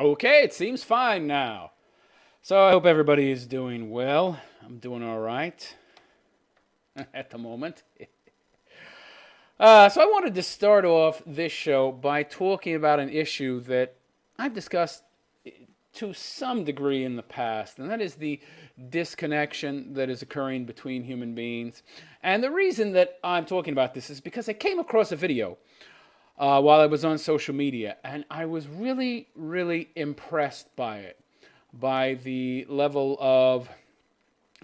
Okay, it seems fine now. So I hope everybody is doing well. I'm doing all right at the moment. So I wanted to start off this show by talking about an issue that I've discussed to some degree in the past, and that is the disconnection that is occurring between human beings. And the reason that I'm talking about this is because I came across a video while I was on social media, and I was really, really impressed by it, by the level of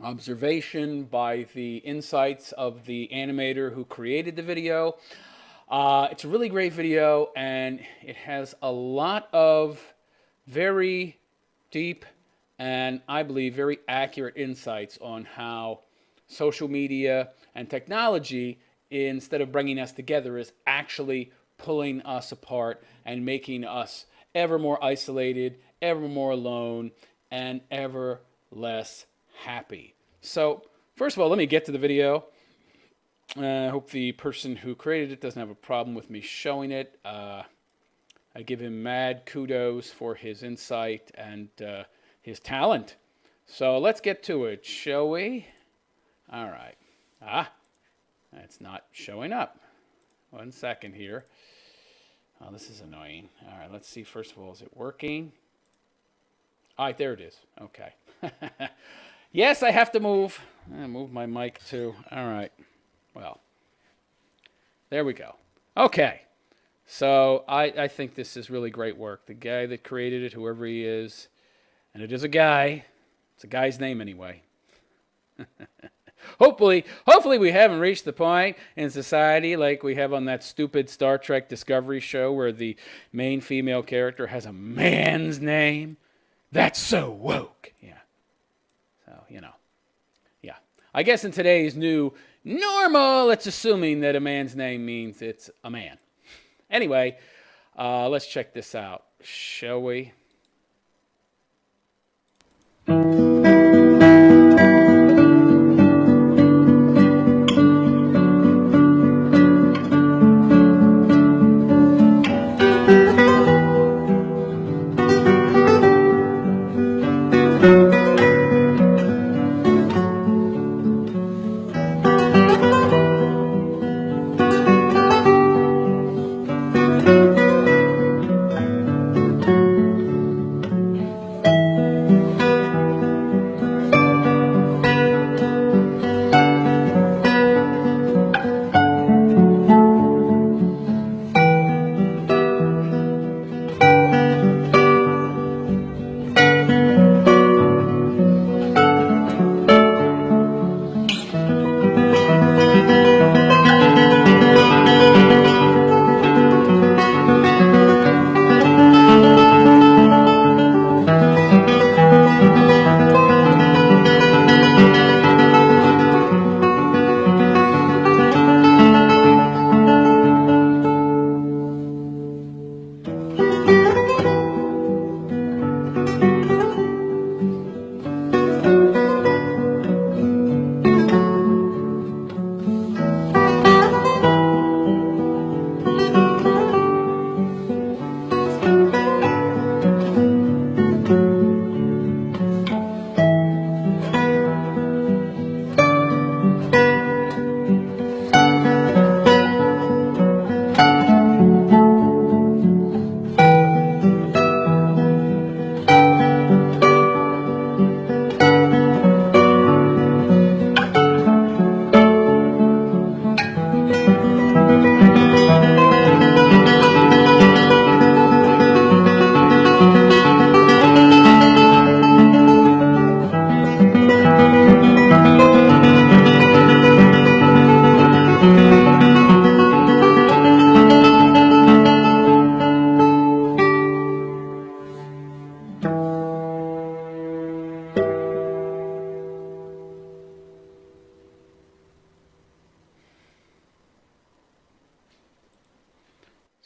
observation, by the insights of the animator who created the video. It's a really great video, and it has a lot of very deep and I believe very accurate insights on how social media and technology, instead of bringing us together, is actually pulling us apart and making us ever more isolated, ever more alone, and ever less happy. So, first of all, let me get to the video. I hope the person who created it doesn't have a problem with me showing it. I give him mad kudos for his insight and his talent. So let's get to it, shall we? All right. That's not showing up. 1 second here. Oh, this is annoying. All right, let's see. First of all, is it working? All right, there it is. Okay. Yes, I have to move. Move my mic too. All right. Well, there we go. Okay. So I think this is really great work. The guy that created it, whoever he is, and it is a guy. It's a guy's name anyway. Hopefully we haven't reached the point in society like we have on that stupid Star Trek Discovery show where the main female character has a man's name. That's so woke. Yeah. So, yeah. I guess in today's new normal, it's assuming that a man's name means it's a man. Anyway, let's check this out, shall we?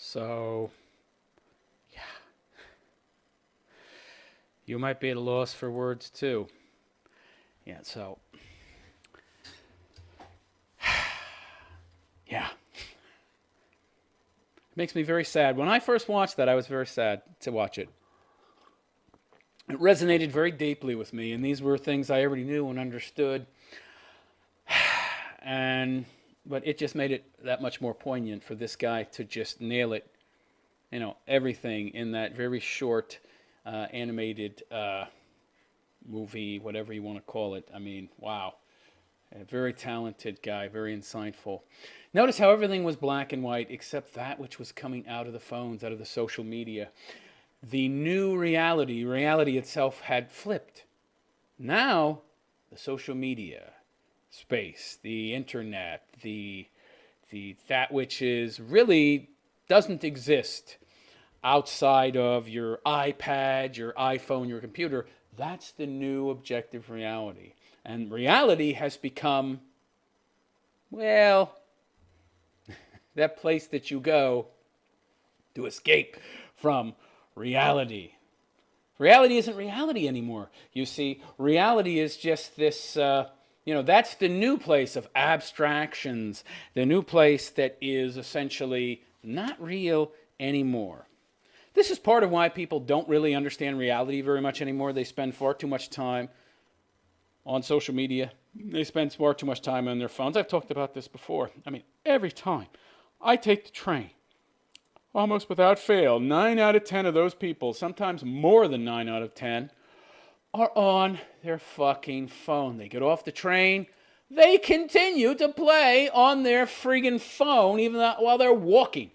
So, yeah. You might be at a loss for words too. Yeah, so. Yeah. It makes me very sad. When I first watched that, I was very sad to watch it. It resonated very deeply with me, and these were things I already knew and understood. And but it just made it that much more poignant for this guy to just nail it, everything in that very short animated movie, whatever you want to call it. I mean, wow. A very talented guy, very insightful. Notice how everything was black and white except that which was coming out of the phones, out of the social media. The new reality itself had flipped. Now, the social media space, the internet, the that which is really doesn't exist outside of your iPad, your iPhone, your computer, that's the new objective reality. And reality has become, well, that place that you go to escape from reality. Reality isn't reality anymore. You see, reality is just this, that's the new place of abstractions, the new place that is essentially not real anymore. This is part of why people don't really understand reality very much anymore. They spend far too much time on social media. They spend far too much time on their phones. I've talked about this before. I mean, every time I take the train, almost without fail, 9 out of 10 of those people, sometimes more than 9 out of 10, are on their fucking phone. They get off the train, they continue to play on their friggin' phone even while they're walking.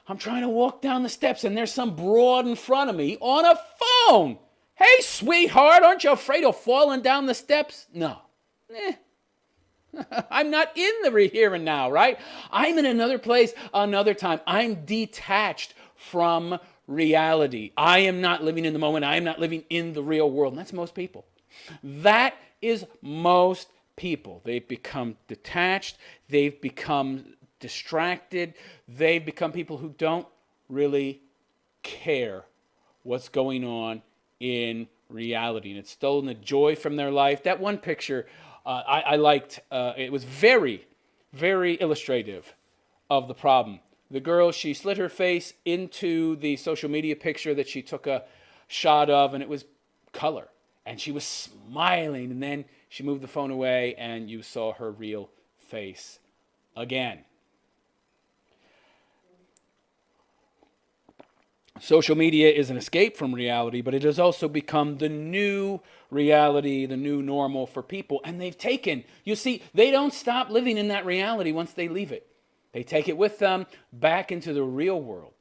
I'm trying to walk down the steps and there's some broad in front of me on a phone. Hey, sweetheart, aren't you afraid of falling down the steps? No. I'm not in the here and now, right? I'm in another place, another time. I'm detached from reality. I am not living in the moment. I am not living in the real world. And that's most people. That is most people. They've become detached. They've become distracted. They've become people who don't really care what's going on in reality. And it's stolen the joy from their life. That one picture I liked, it was very, very illustrative of the problem. The girl, she slid her face into the social media picture that she took a shot of, and it was color. And she was smiling, and then she moved the phone away, and you saw her real face again. Social media is an escape from reality, but it has also become the new reality, the new normal for people. And they've taken, you see, they don't stop living in that reality once they leave it. They take it with them back into the real world.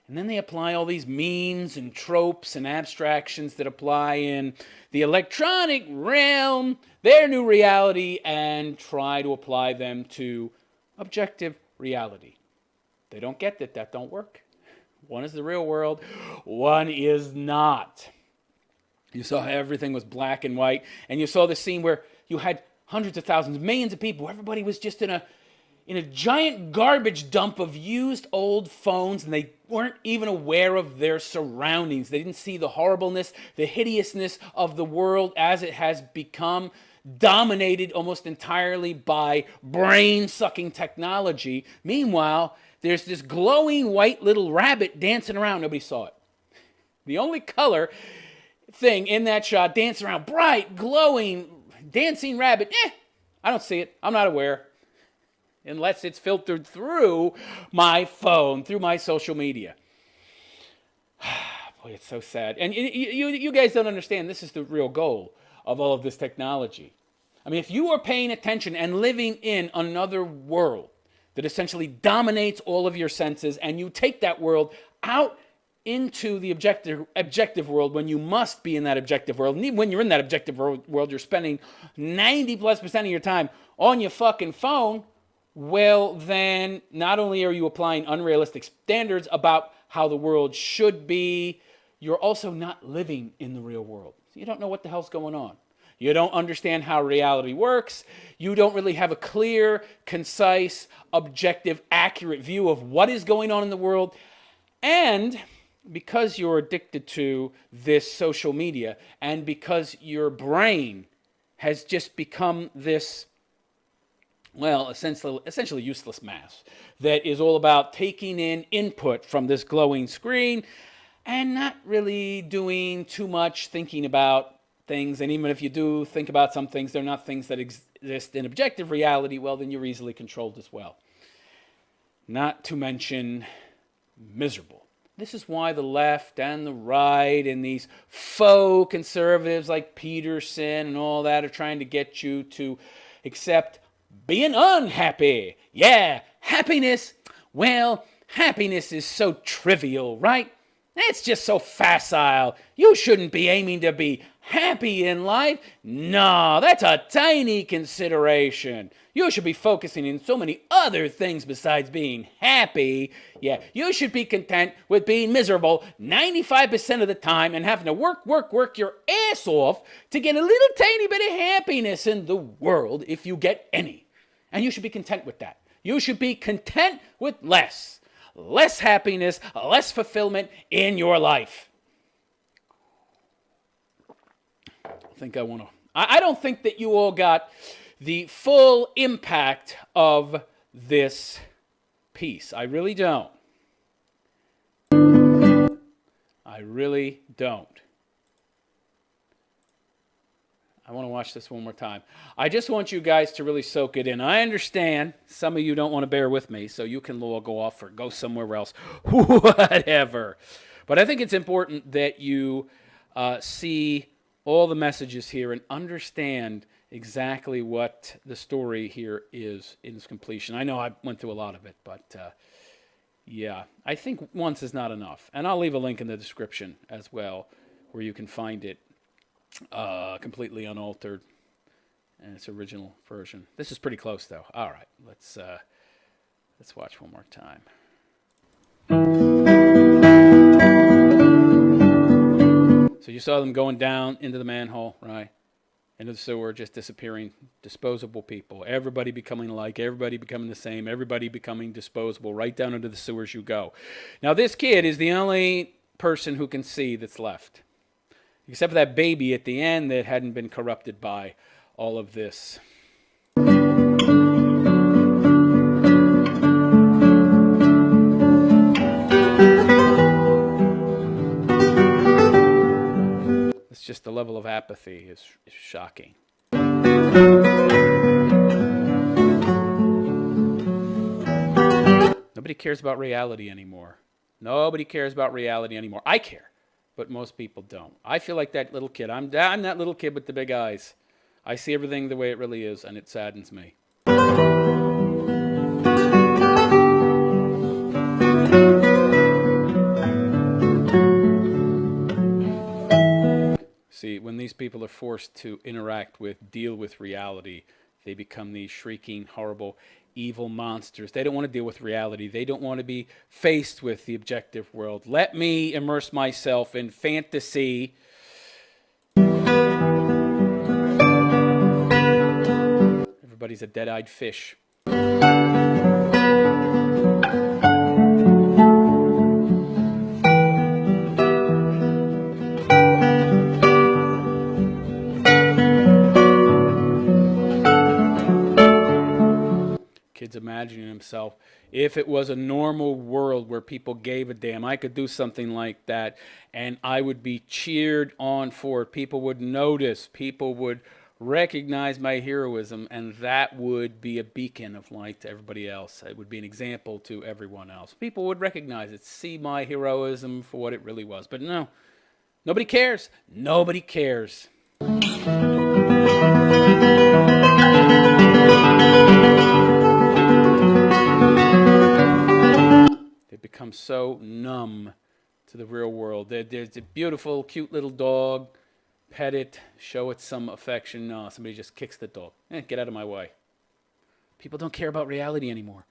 And then they apply all these memes and tropes and abstractions that apply in the electronic realm, their new reality, and try to apply them to objective reality. They don't get that don't work. One is the real world, one is not. You saw how everything was black and white, and you saw the scene where you had hundreds of thousands, millions of people. Everybody was just in a giant garbage dump of used old phones, and they weren't even aware of their surroundings. They didn't see the horribleness, the hideousness of the world as it has become, dominated almost entirely by brain-sucking technology. Meanwhile, there's this glowing white little rabbit dancing around. Nobody saw it. The only color thing in that shot, dancing around, bright, glowing, dancing rabbit. I don't see it. I'm not aware. Unless it's filtered through my phone, through my social media. Boy, it's so sad. And you guys don't understand, this is the real goal of all of this technology. I mean, if you are paying attention and living in another world that essentially dominates all of your senses, and you take that world out into the objective world when you must be in that objective world. And even when you're in that objective world, you're spending 90+% of your time on your fucking phone. Well, then not only are you applying unrealistic standards about how the world should be, you're also not living in the real world. So you don't know what the hell's going on. You don't understand how reality works. You don't really have a clear, concise, objective, accurate view of what is going on in the world. And because you're addicted to this social media, and because your brain has just become this, well, essentially useless mass that is all about taking in input from this glowing screen and not really doing too much thinking about things. And even if you do think about some things, they're not things that exist in objective reality. Well, then you're easily controlled as well. Not to mention miserable. This is why the left and the right and these faux conservatives like Peterson and all that are trying to get you to accept being unhappy. Yeah, happiness. Well, happiness is so trivial, right? It's just so facile. You shouldn't be aiming to be happy in life. No, that's a tiny consideration. You should be focusing on so many other things besides being happy. Yeah, you should be content with being miserable 95% of the time and having to work your ass off to get a little tiny bit of happiness in the world if you get any. And you should be content with that. You should be content with less. Less happiness, less fulfillment in your life. I don't think that you all got the full impact of this piece. I really don't. I really don't. I want to watch this one more time. I just want you guys to really soak it in. I understand some of you don't want to bear with me, so you can all go off or go somewhere else, whatever. But I think it's important that you see all the messages here and understand exactly what the story here is in its completion. I know I went through a lot of it, but yeah, I think once is not enough. And I'll leave a link in the description as well where you can find it. Completely unaltered in its original version. This is pretty close though. All right, let's watch one more time. So you saw them going down into the manhole, right? Into the sewer, just disappearing, disposable people. Everybody becoming alike, everybody becoming the same, everybody becoming disposable. Right down into the sewers you go. Now this kid is the only person who can see that's left. Except for that baby at the end that hadn't been corrupted by all of this. It's just the level of apathy is shocking. Nobody cares about reality anymore. Nobody cares about reality anymore. I care. But most people don't. I feel like that little kid. I'm that little kid with the big eyes. I see everything the way it really is, and it saddens me. See, when these people are forced to deal with reality, they become these shrieking, horrible, evil monsters. They don't want to deal with reality. They don't want to be faced with the objective world. Let me immerse myself in fantasy. Everybody's a dead-eyed fish. Kid's imagining himself, if it was a normal world where people gave a damn, I could do something like that, and I would be cheered on for it. People would notice. People would recognize my heroism, and that would be a beacon of light to everybody else. It would be an example to everyone else. People would recognize it, see my heroism for what it really was. But no, nobody cares. Nobody cares. Become so numb to the real world. There's a beautiful, cute little dog. Pet it, show it some affection. No, somebody just kicks the dog. Get out of my way. People don't care about reality anymore.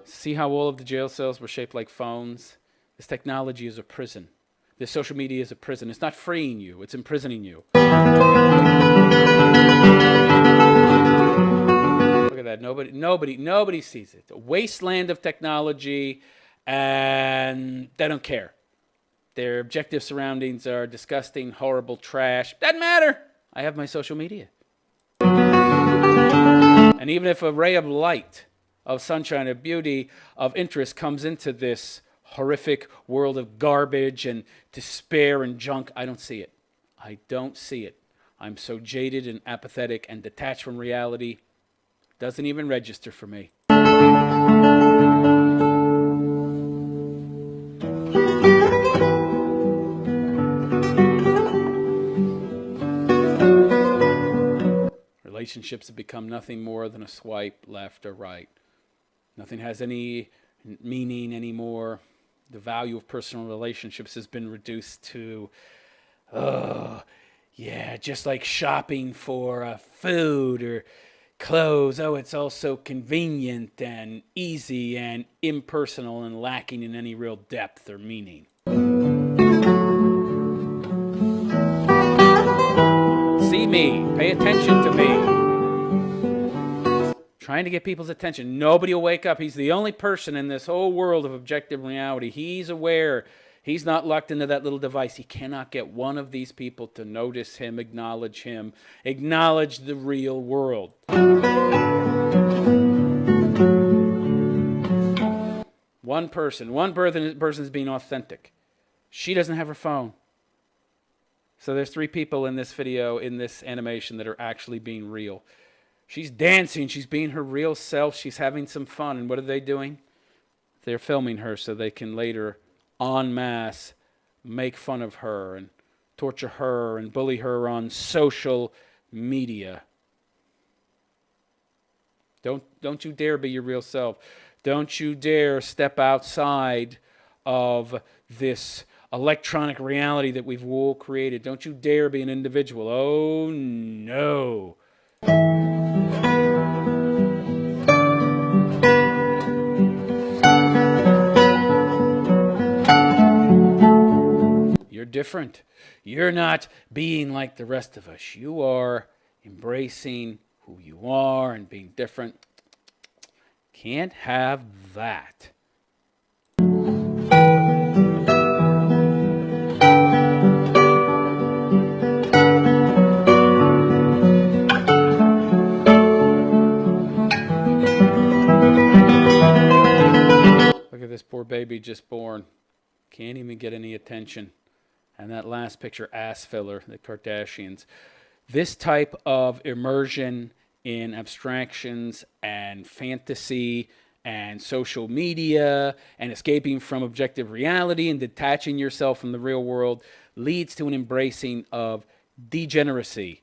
See how all of the jail cells were shaped like phones? This technology is a prison. This social media is a prison. It's not freeing you, it's imprisoning you. Look at that. Nobody sees it. A wasteland of technology, and they don't care. Their objective surroundings are disgusting, horrible trash. Doesn't matter. I have my social media. And even if a ray of light of sunshine, of beauty, of interest comes into this horrific world of garbage and despair and junk. I don't see it. I don't see it. I'm so jaded and apathetic and detached from reality. Doesn't even register for me. Relationships have become nothing more than a swipe left or right. Nothing has any meaning anymore. The value of personal relationships has been reduced to, just like shopping for food or clothes. Oh, it's all so convenient and easy and impersonal and lacking in any real depth or meaning. See me. Pay attention to me. Trying to get people's attention. Nobody will wake up. He's the only person in this whole world of objective reality. He's aware. He's not locked into that little device. He cannot get one of these people to notice him, acknowledge the real world. One person's being authentic. She doesn't have her phone. So there's 3 people in this video, in this animation, that are actually being real. She's dancing. She's being her real self. She's having some fun. And what are they doing? They're filming her so they can later, en masse, make fun of her and torture her and bully her on social media. Don't you dare be your real self. Don't you dare step outside of this electronic reality that we've all created. Don't you dare be an individual. Oh, no. You're different. You're not being like the rest of us. You are embracing who you are and being different. Can't have that. Look at this poor baby just born. Can't even get any attention. And that last picture, ass filler, the Kardashians. This type of immersion in abstractions and fantasy and social media and escaping from objective reality and detaching yourself from the real world leads to an embracing of degeneracy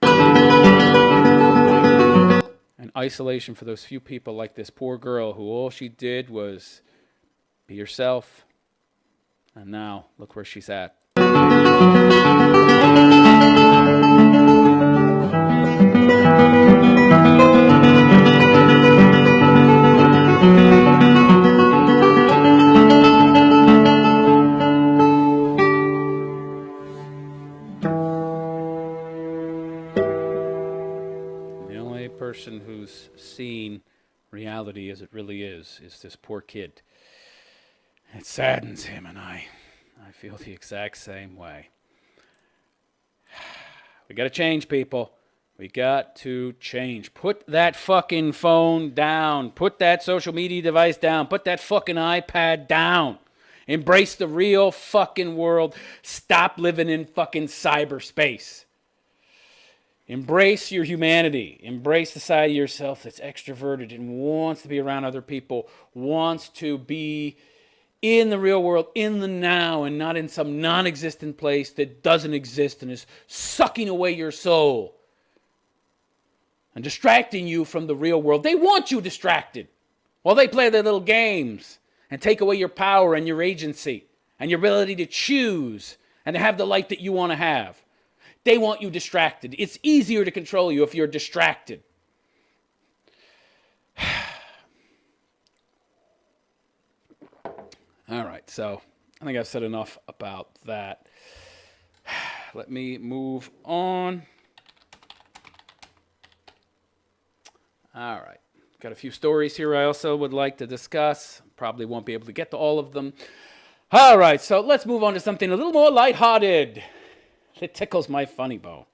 and isolation for those few people, like this poor girl who all she did was be herself. And now, look where she's at. The only person who's seen reality as it really is this poor kid. It saddens him, and I feel the exact same way. We got to change, people. We got to change. Put that fucking phone down. Put that social media device down. Put that fucking iPad down. Embrace the real fucking world. Stop living in fucking cyberspace. Embrace your humanity. Embrace the side of yourself that's extroverted and wants to be around other people, wants to be in the real world, in the now, and not in some non-existent place that doesn't exist and is sucking away your soul and distracting you from the real world. They want you distracted while they play their little games and take away your power and your agency and your ability to choose and to have the life that you want to have. They want you distracted. It's easier to control you if you're distracted. All right, so I think I've said enough about that. Let me move on. All right, got a few stories here I also would like to discuss. Probably won't be able to get to all of them. All right, so let's move on to something a little more lighthearted. It tickles my funny bone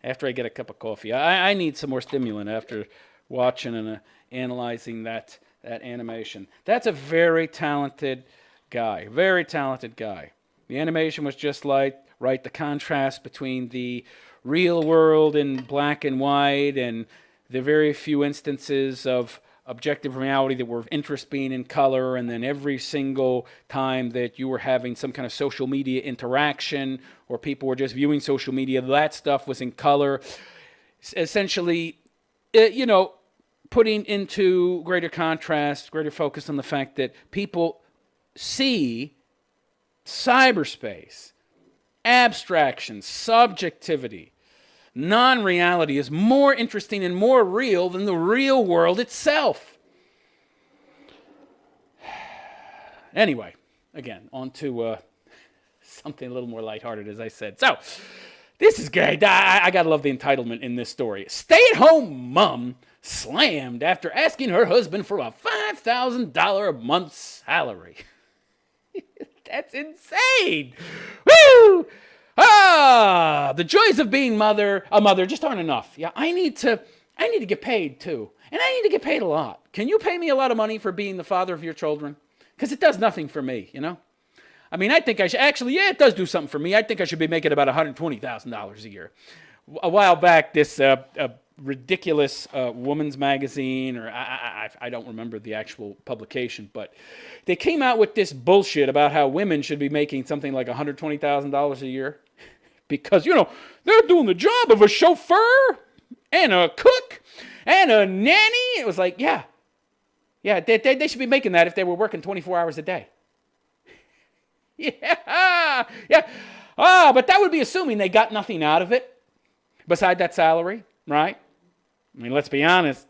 after I get a cup of coffee. I need some more stimulant after watching an analyzing that animation. That's a very talented guy. Very talented guy. The animation was just like, right, the contrast between the real world in black and white and the very few instances of objective reality that were of interest being in color, and then every single time that you were having some kind of social media interaction or people were just viewing social media, that stuff was in color. Essentially, putting into greater contrast, greater focus on the fact that people see cyberspace, abstraction, subjectivity, non-reality is more interesting and more real than the real world itself. Anyway, again, on to something a little more lighthearted, as I said. So, this is great. I gotta love the entitlement in this story. Stay-at-home mom slammed after asking her husband for a $5,000 a month salary. That's insane. Woo! The joys of being a mother just aren't enough. Yeah, I need to get paid too. And I need to get paid a lot. Can you pay me a lot of money for being the father of your children? Because it does nothing for me, I mean, I think I should, actually, it does do something for me. I think I should be making about $120,000 a year. A while back, this ridiculous woman's magazine, or I don't remember the actual publication, but they came out with this bullshit about how women should be making something like $120,000 a year because, they're doing the job of a chauffeur and a cook and a nanny. It was like, yeah, they should be making that if they were working 24 hours a day. Yeah. But that would be assuming they got nothing out of it beside that salary, right? I mean, let's be honest.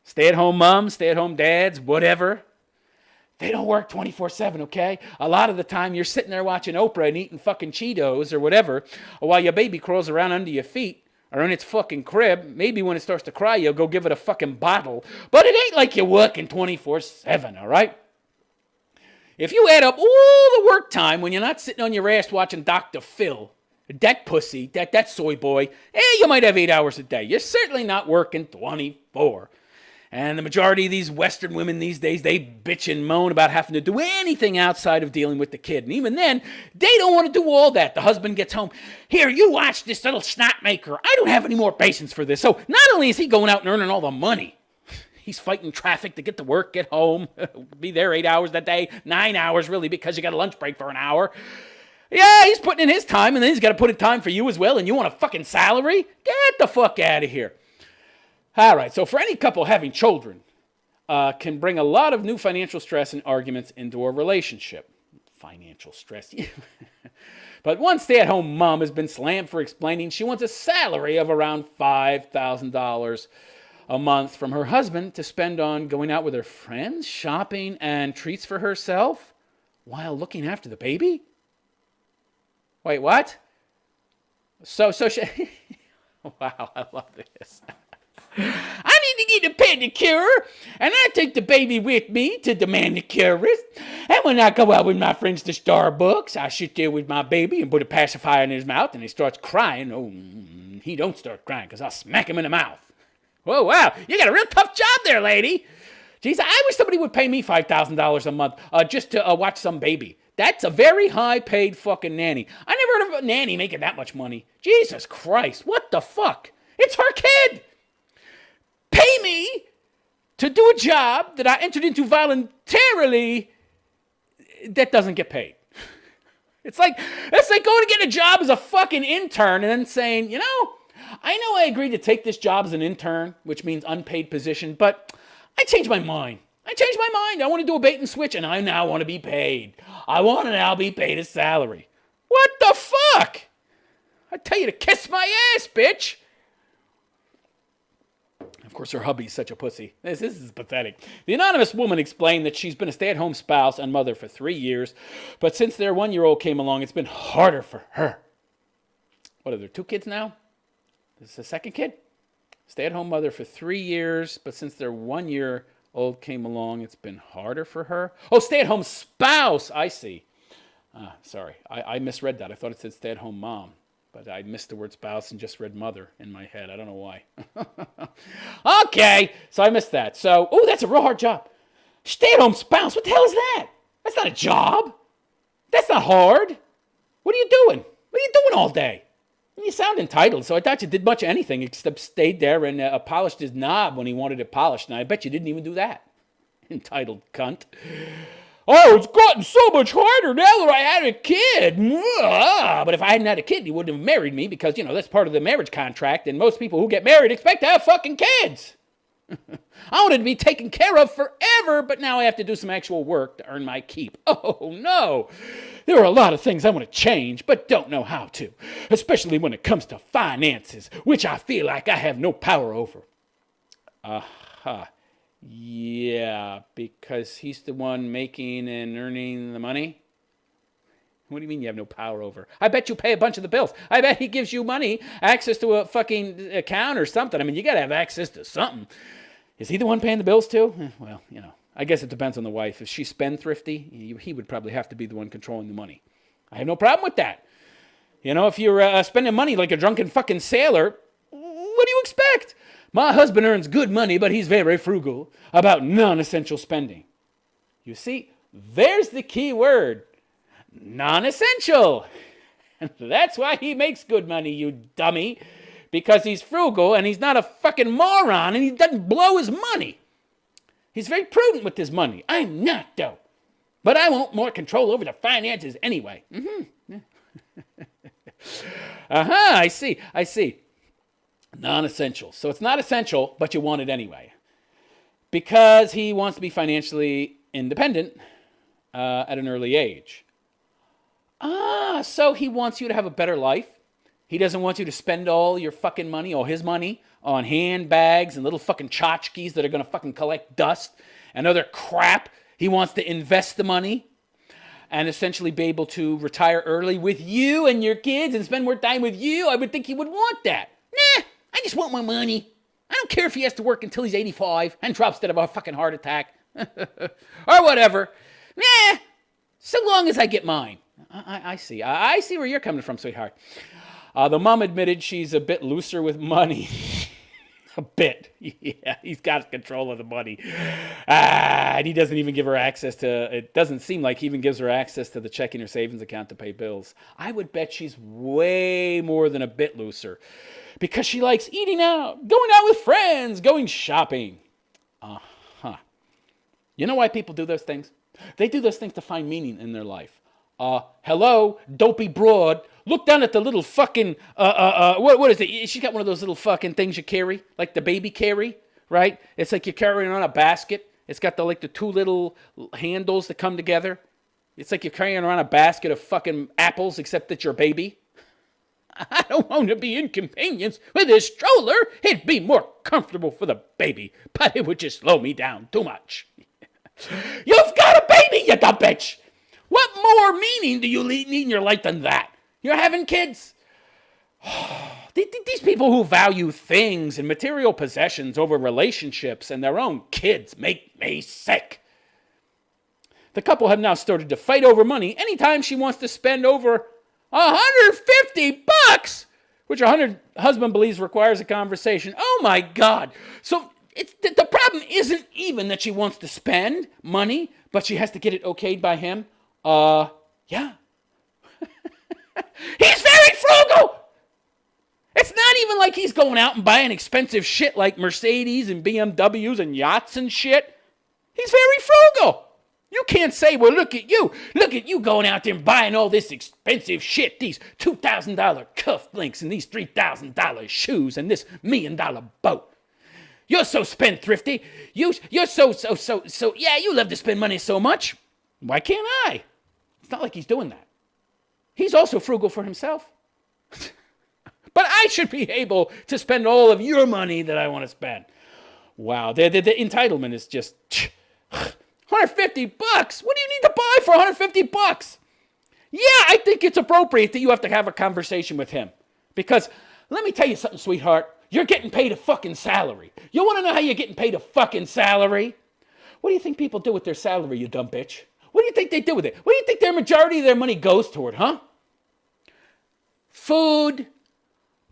Stay-at-home moms, stay-at-home dads, whatever. They don't work 24/7, okay? A lot of the time you're sitting there watching Oprah and eating fucking Cheetos or whatever, while your baby crawls around under your feet or in its fucking crib. Maybe when it starts to cry, you'll go give it a fucking bottle. But it ain't like you're working 24/7, all right? If you add up all the work time when you're not sitting on your ass watching Dr. Phil, that pussy, that soy boy, you might have 8 hours a day. You're certainly not working 24. And the majority of these Western women these days, they bitch and moan about having to do anything outside of dealing with the kid. And even then, they don't want to do all that. The husband gets home. Here, you watch this little snot maker. I don't have any more patience for this. So not only is he going out and earning all the money, he's fighting traffic to get to work, get home, be there 8 hours that day, 9 hours really because you got a lunch break for an hour. Yeah, he's putting in his time, and then he's got to put in time for you as well, and you want a fucking salary? Get the fuck out of here. All right, so for any couple having children, can bring a lot of new financial stress and arguments into a relationship. Financial stress. But one stay-at-home mom has been slammed for explaining she wants a salary of around $5,000 a month from her husband to spend on going out with her friends, shopping, and treats for herself while looking after the baby? Wait, what? So she... Wow, I love this. I need to get a pedicure, and I take the baby with me to the manicurist. And when I go out with my friends to Starbucks, I sit there with my baby and put a pacifier in his mouth, and he starts crying. Oh, he don't start crying, because I'll smack him in the mouth. Whoa, wow, you got a real tough job there, lady. Jeez, I wish somebody would pay me $5,000 a month just to watch some baby. That's a very high-paid fucking nanny. I never heard of a nanny making that much money. Jesus Christ, what the fuck? It's her kid. Pay me to do a job that I entered into voluntarily that doesn't get paid. It's like going to get a job as a fucking intern and then saying, I know I agreed to take this job as an intern, which means unpaid position, but I changed my mind. I want to do a bait and switch, and I now want to be paid. I want to now be paid a salary. What the fuck? I tell you to kiss my ass, bitch. Of course, her hubby's such a pussy. This is pathetic. The anonymous woman explained that she's been a stay-at-home spouse and mother for 3 years, but since their 1-year-old came along, it's been harder for her. What are there, 2 kids now? This is the second kid? Stay-at-home mother for 3 years, but since their 1-year-old came along, it's been harder for her. Oh, stay-at-home spouse. I see. Sorry, I misread that. I thought it said stay-at-home mom. But I missed the word spouse and just read mother in my head. I don't know why. Okay, so I missed that. So, that's a real hard job. Stay-at-home spouse, what the hell is that? That's not a job. That's not hard. What are you doing? What are you doing all day? You sound entitled, so I thought you did much of anything except stayed there and polished his knob when he wanted it polished. And I bet you didn't even do that. Entitled cunt. Oh, it's gotten so much harder now that I had a kid. But if I hadn't had a kid, he wouldn't have married me because, that's part of the marriage contract. And most people who get married expect to have fucking kids. I wanted to be taken care of forever, but now I have to do some actual work to earn my keep. Oh, no. There are a lot of things I want to change, but don't know how to, especially when it comes to finances, which I feel like I have no power over. Yeah, because he's the one making and earning the money? What do you mean you have no power over? I bet you pay a bunch of the bills. I bet he gives you money, access to a fucking account or something. I mean, you got to have access to something. Is he the one paying the bills too? Well, I guess it depends on the wife. If she's spendthrifty, he would probably have to be the one controlling the money. I have no problem with that. If you're spending money like a drunken fucking sailor, what do you expect? My husband earns good money, but he's very frugal about non-essential spending. You see, there's the key word. Non-essential. And that's why he makes good money, you dummy. Because he's frugal and he's not a fucking moron and he doesn't blow his money. He's very prudent with his money. I'm not, though. But I want more control over the finances anyway. I see. Non-essential. So it's not essential, but you want it anyway. Because he wants to be financially independent at an early age. So he wants you to have a better life. He doesn't want you to spend all your fucking money, all his money, on handbags and little fucking tchotchkes that are going to fucking collect dust and other crap. He wants to invest the money and essentially be able to retire early with you and your kids and spend more time with you. I would think he would want that. Nah, I just want my money. I don't care if he has to work until he's 85 and drops dead of a fucking heart attack. Or whatever. Nah, so long as I get mine. I see. I see where you're coming from, sweetheart. The mom admitted she's a bit looser with money. A bit. Yeah, he's got control of the money. And he doesn't even give her access to, it doesn't seem like he even gives her access to the checking or savings account to pay bills. I would bet she's way more than a bit looser. Because she likes eating out, going out with friends, going shopping. You know why people do those things? They do those things to find meaning in their life. Hello, dopey broad. Look down at the little fucking, what is it? She's got one of those little fucking things you carry, like the baby carry, right? It's like you're carrying on a basket. It's got the two little handles that come together. It's like you're carrying around a basket of fucking apples, except that you're a baby. I don't want to be inconvenienced with this stroller. It'd be more comfortable for the baby, but it would just slow me down too much. You've got a baby, you dumb bitch. What more meaning do you need in your life than that? You're having kids. These people who value things and material possessions over relationships and their own kids make me sick. The couple have now started to fight over money anytime she wants to spend over $150, which her husband believes requires a conversation. Oh my God. So the problem isn't even that she wants to spend money, but she has to get it okayed by him. Yeah. He's very frugal. It's not even like he's going out and buying expensive shit like Mercedes and BMWs and yachts and shit. He's very frugal. You can't say, well, look at you going out there and buying all this expensive shit, these $2,000 cufflinks and these $3,000 shoes and this $1 million boat. You're so spendthrifty. You're so, yeah, you love to spend money so much. Why can't I? It's not like he's doing that. He's also frugal for himself. But I should be able to spend all of your money that I want to spend. Wow, the entitlement is just $150. What do you need to buy for $150? Yeah, I think it's appropriate that you have to have a conversation with him. Because let me tell you something, sweetheart. You're getting paid a fucking salary. You want to know how you're getting paid a fucking salary? What do you think people do with their salary, you dumb bitch? What do you think they do with it? What do you think their majority of their money goes toward, huh? food,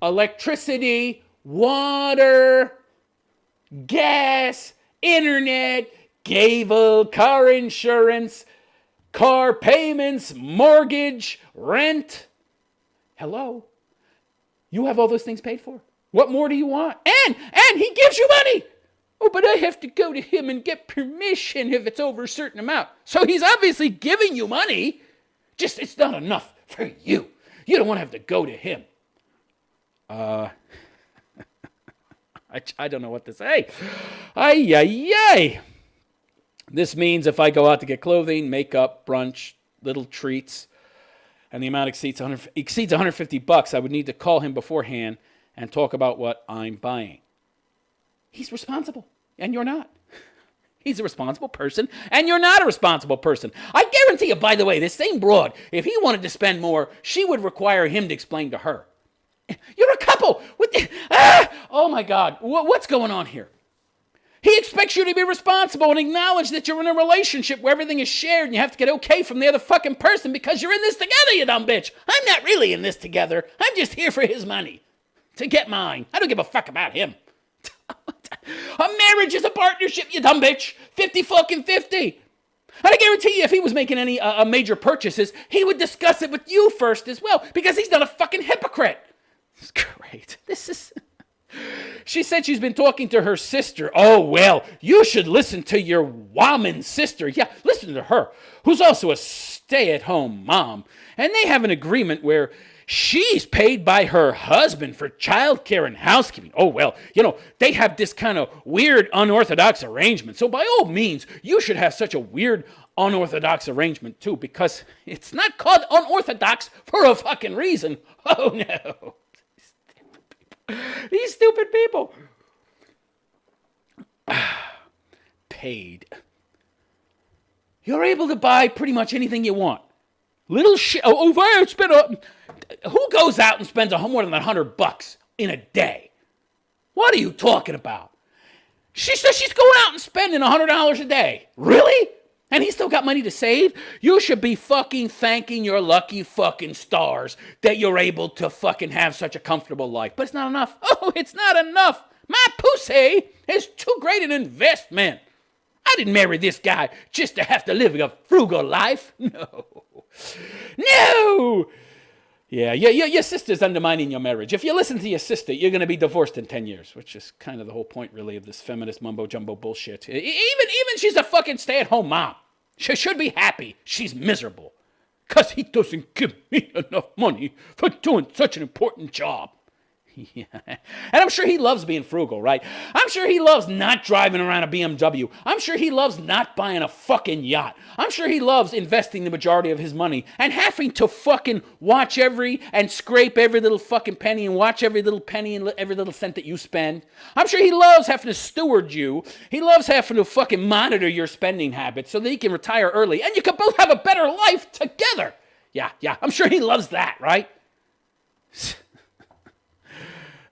electricity, water, gas, internet, cable, car insurance, car payments, mortgage, rent. Hello? You have all those things paid for. What more do you want? And he gives you money. Oh, but I have to go to him and get permission if it's over a certain amount. So he's obviously giving you money. Just it's not enough for you. You don't want to have to go to him. I don't know what to say. Ay. This means if I go out to get clothing, makeup, brunch, little treats, and the amount exceeds $150, I would need to call him beforehand and talk about what I'm buying. He's responsible, and you're not. He's a responsible person, and you're not a responsible person. I guarantee you, by the way, this same broad, if he wanted to spend more, she would require him to explain to her. You're a couple. Oh, my God. What's going on here? He expects you to be responsible and acknowledge that you're in a relationship where everything is shared and you have to get okay from the other fucking person because you're in this together, you dumb bitch. I'm not really in this together. I'm just here for his money. To get mine. I don't give a fuck about him. A marriage is a partnership, you dumb bitch. 50-50. And I guarantee you, if he was making any major purchases, he would discuss it with you first as well, because he's not a fucking hypocrite. This is great. She said she's been talking to her sister. Oh, well, you should listen to your woman sister. Yeah, listen to her, who's also a stay-at-home mom. And they have an agreement where she's paid by her husband for childcare and housekeeping. Oh, well, they have this kind of weird, unorthodox arrangement. So by all means, you should have such a weird, unorthodox arrangement too, because it's not called unorthodox for a fucking reason. Oh, no. These stupid people. Paid. You're able to buy pretty much anything you want. Little shit. Who goes out and spends more than $100 in a day? What are you talking about? She says she's going out and spending $100 a day. Really? And he's still got money to save? You should be fucking thanking your lucky fucking stars that you're able to fucking have such a comfortable life. But it's not enough. Oh, it's not enough. My pussy is too great an investment. I didn't marry this guy just to have to live a frugal life. No. Yeah, your sister's undermining your marriage. If you listen to your sister, you're going to be divorced in 10 years, which is kind of the whole point, really, of this feminist mumbo-jumbo bullshit. Even she's a fucking stay-at-home mom. She should be happy. She's miserable because he doesn't give me enough money for doing such an important job. Yeah. And I'm sure he loves being frugal, right? I'm sure he loves not driving around a BMW. I'm sure he loves not buying a fucking yacht. I'm sure he loves investing the majority of his money and having to fucking watch and scrape every little fucking penny and watch every little penny and every little cent that you spend. I'm sure he loves having to steward you. He loves having to fucking monitor your spending habits so that he can retire early and you can both have a better life together. Yeah. I'm sure he loves that, right?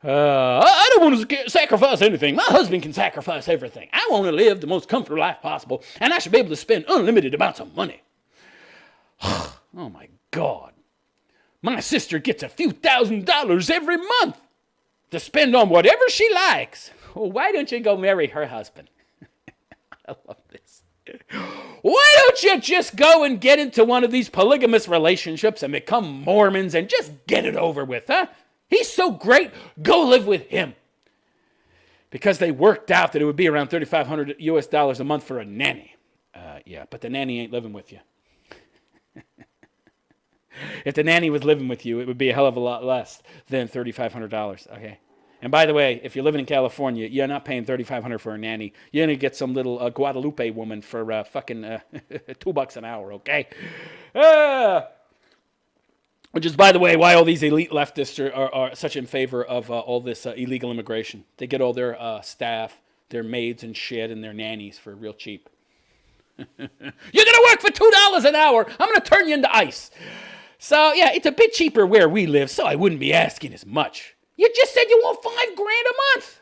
I don't want to sacrifice anything. My husband can sacrifice everything. I want to live the most comfortable life possible, and I should be able to spend unlimited amounts of money. Oh, my God. My sister gets a few $1,000s every month to spend on whatever she likes. Well, why don't you go marry her husband? I love this. Why don't you just go and get into one of these polygamous relationships and become Mormons and just get it over with, huh? He's so great, go live with him. Because they worked out that it would be around $3,500 US a month for a nanny. Yeah, but the nanny ain't living with you. If the nanny was living with you, it would be a hell of a lot less than $3,500, okay? And by the way, if you're living in California, you're not paying $3,500 for a nanny. You're going to get some little Guadalupe woman for fucking $2 an hour, okay? Which is, by the way, why all these elite leftists are such in favor of all this illegal immigration. They get all their staff, their maids and shit, and their nannies for real cheap. You're going to work for $2 an hour. I'm going to turn you into ice. So, yeah, it's a bit cheaper where we live, so I wouldn't be asking as much. You just said you want $5,000 a month.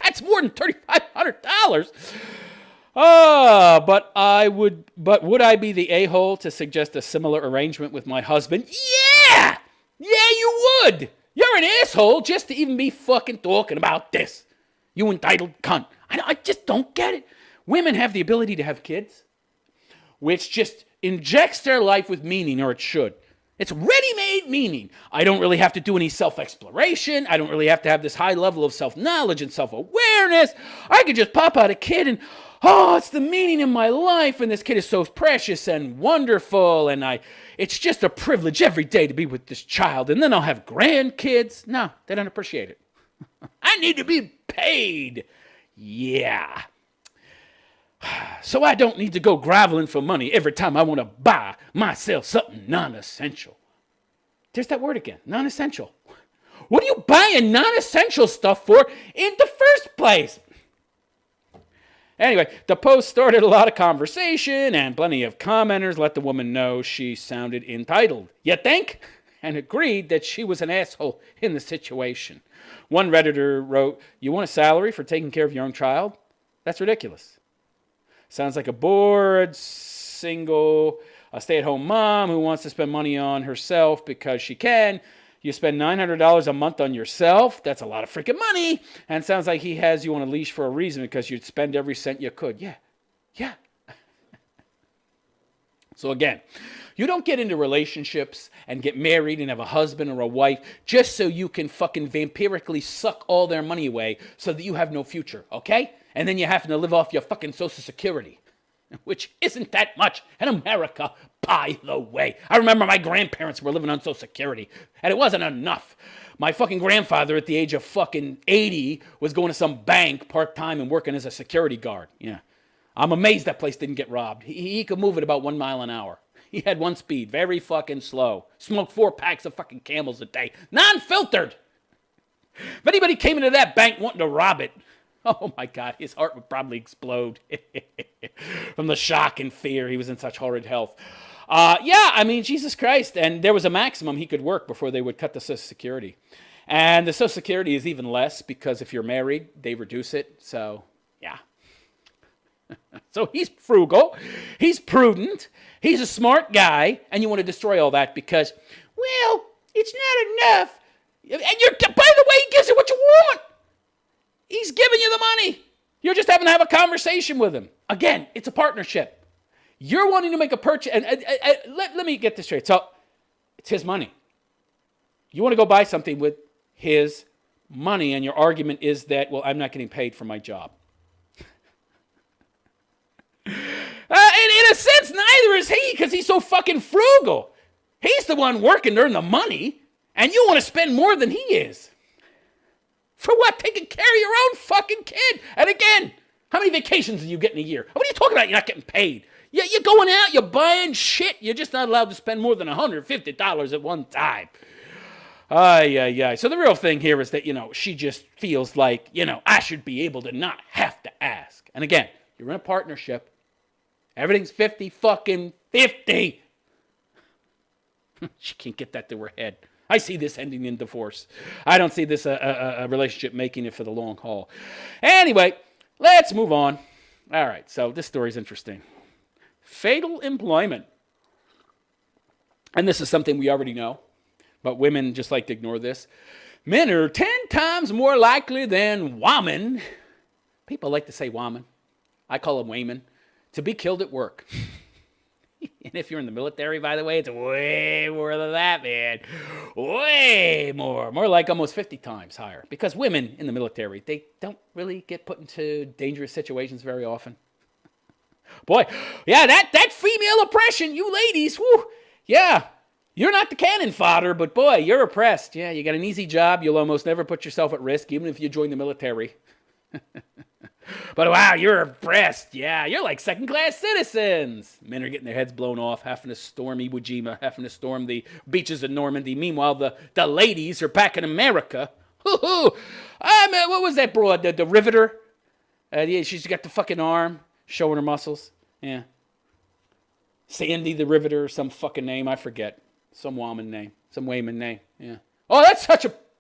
That's more than $3,500. But would I be the a-hole to suggest a similar arrangement with my husband? Yeah! Yeah, you would. You're an asshole just to even be fucking talking about this. You entitled cunt. I just don't get it. Women have the ability to have kids, which just injects their life with meaning, or it should. It's ready-made meaning. I don't really have to do any self-exploration. I don't really have to have this high level of self-knowledge and self-awareness. I could just pop out a kid and, oh, it's the meaning in my life, and this kid is so precious and wonderful, and it's just a privilege every day to be with this child, and then I'll have grandkids. No, they don't appreciate it. I need to be paid. Yeah. So I don't need to go groveling for money every time I want to buy myself something non-essential. There's that word again, non-essential. What are you buying non-essential stuff for in the first place? Anyway, the post started a lot of conversation, and plenty of commenters let the woman know she sounded entitled. You think? And agreed that she was an asshole in the situation. One Redditor wrote, "You want a salary for taking care of your own child? That's ridiculous. Sounds like a bored, single, stay-at-home mom who wants to spend money on herself because she can. You spend $900 a month on yourself. That's a lot of freaking money. And sounds like he has you on a leash for a reason because you'd spend every cent you could." Yeah. So again, you don't get into relationships and get married and have a husband or a wife just so you can fucking vampirically suck all their money away so that you have no future, okay? And then you're having to live off your fucking Social Security, which isn't that much in America, by the way. I remember my grandparents were living on Social Security, and it wasn't enough. My fucking grandfather at the age of fucking 80 was going to some bank part-time and working as a security guard. Yeah. I'm amazed that place didn't get robbed. He could move at about 1 mile an hour. He had one speed, very fucking slow. Smoked 4 packs of fucking Camels a day. Non-filtered. If anybody came into that bank wanting to rob it, oh my God, his heart would probably explode from the shock and fear. He was in such horrid health. Yeah, I mean, Jesus Christ. And there was a maximum he could work before they would cut the Social Security. And the Social Security is even less because if you're married, they reduce it. So, yeah. So he's frugal, he's prudent, he's a smart guy, and you want to destroy all that because, well, it's not enough. And by the way, he gives you what you want. He's giving you the money. You're just having to have a conversation with him. Again, it's a partnership. You're wanting to make a purchase, and let me get this straight. So it's his money. You want to go buy something with his money, and your argument is that, well, I'm not getting paid for my job. In a sense, neither is he, because he's so fucking frugal. He's the one working to earn the money, and you want to spend more than he is. For what? Taking care of your own fucking kid. And again, how many vacations do you get in a year? What are you talking about? You're not getting paid. You're going out, you're buying shit. You're just not allowed to spend more than $150 at one time. So the real thing here is that, she just feels like, I should be able to not have to ask. And again, you're in a partnership. Everything's 50 fucking 50. She can't get that to her head. I see this ending in divorce. I don't see this a relationship making it for the long haul. Anyway, let's move on. All right, so this story is interesting. Fatal employment. And this is something we already know, but women just like to ignore this. Men are 10 times more likely than women. People like to say woman. I call them waymen. To be killed at work. And if you're in the military, by the way, it's way more than that, man. Way more. More like almost 50 times higher. Because women in the military, they don't really get put into dangerous situations very often. Boy, yeah, that female oppression, you ladies, whoo, yeah. You're not the cannon fodder, but boy, you're oppressed. Yeah, you got an easy job. You'll almost never put yourself at risk, even if you join the military. But wow, you're oppressed. Yeah, you're like second-class citizens. Men are getting their heads blown off, having to storm Iwo Jima, having to storm the beaches of Normandy. Meanwhile, the ladies are back in America. What was that broad? The Riveter? Yeah, she's got the fucking arm showing her muscles. Yeah. Sandy the Riveter, or some fucking name, I forget. Some woman name, some wayman name. Yeah. Oh, that's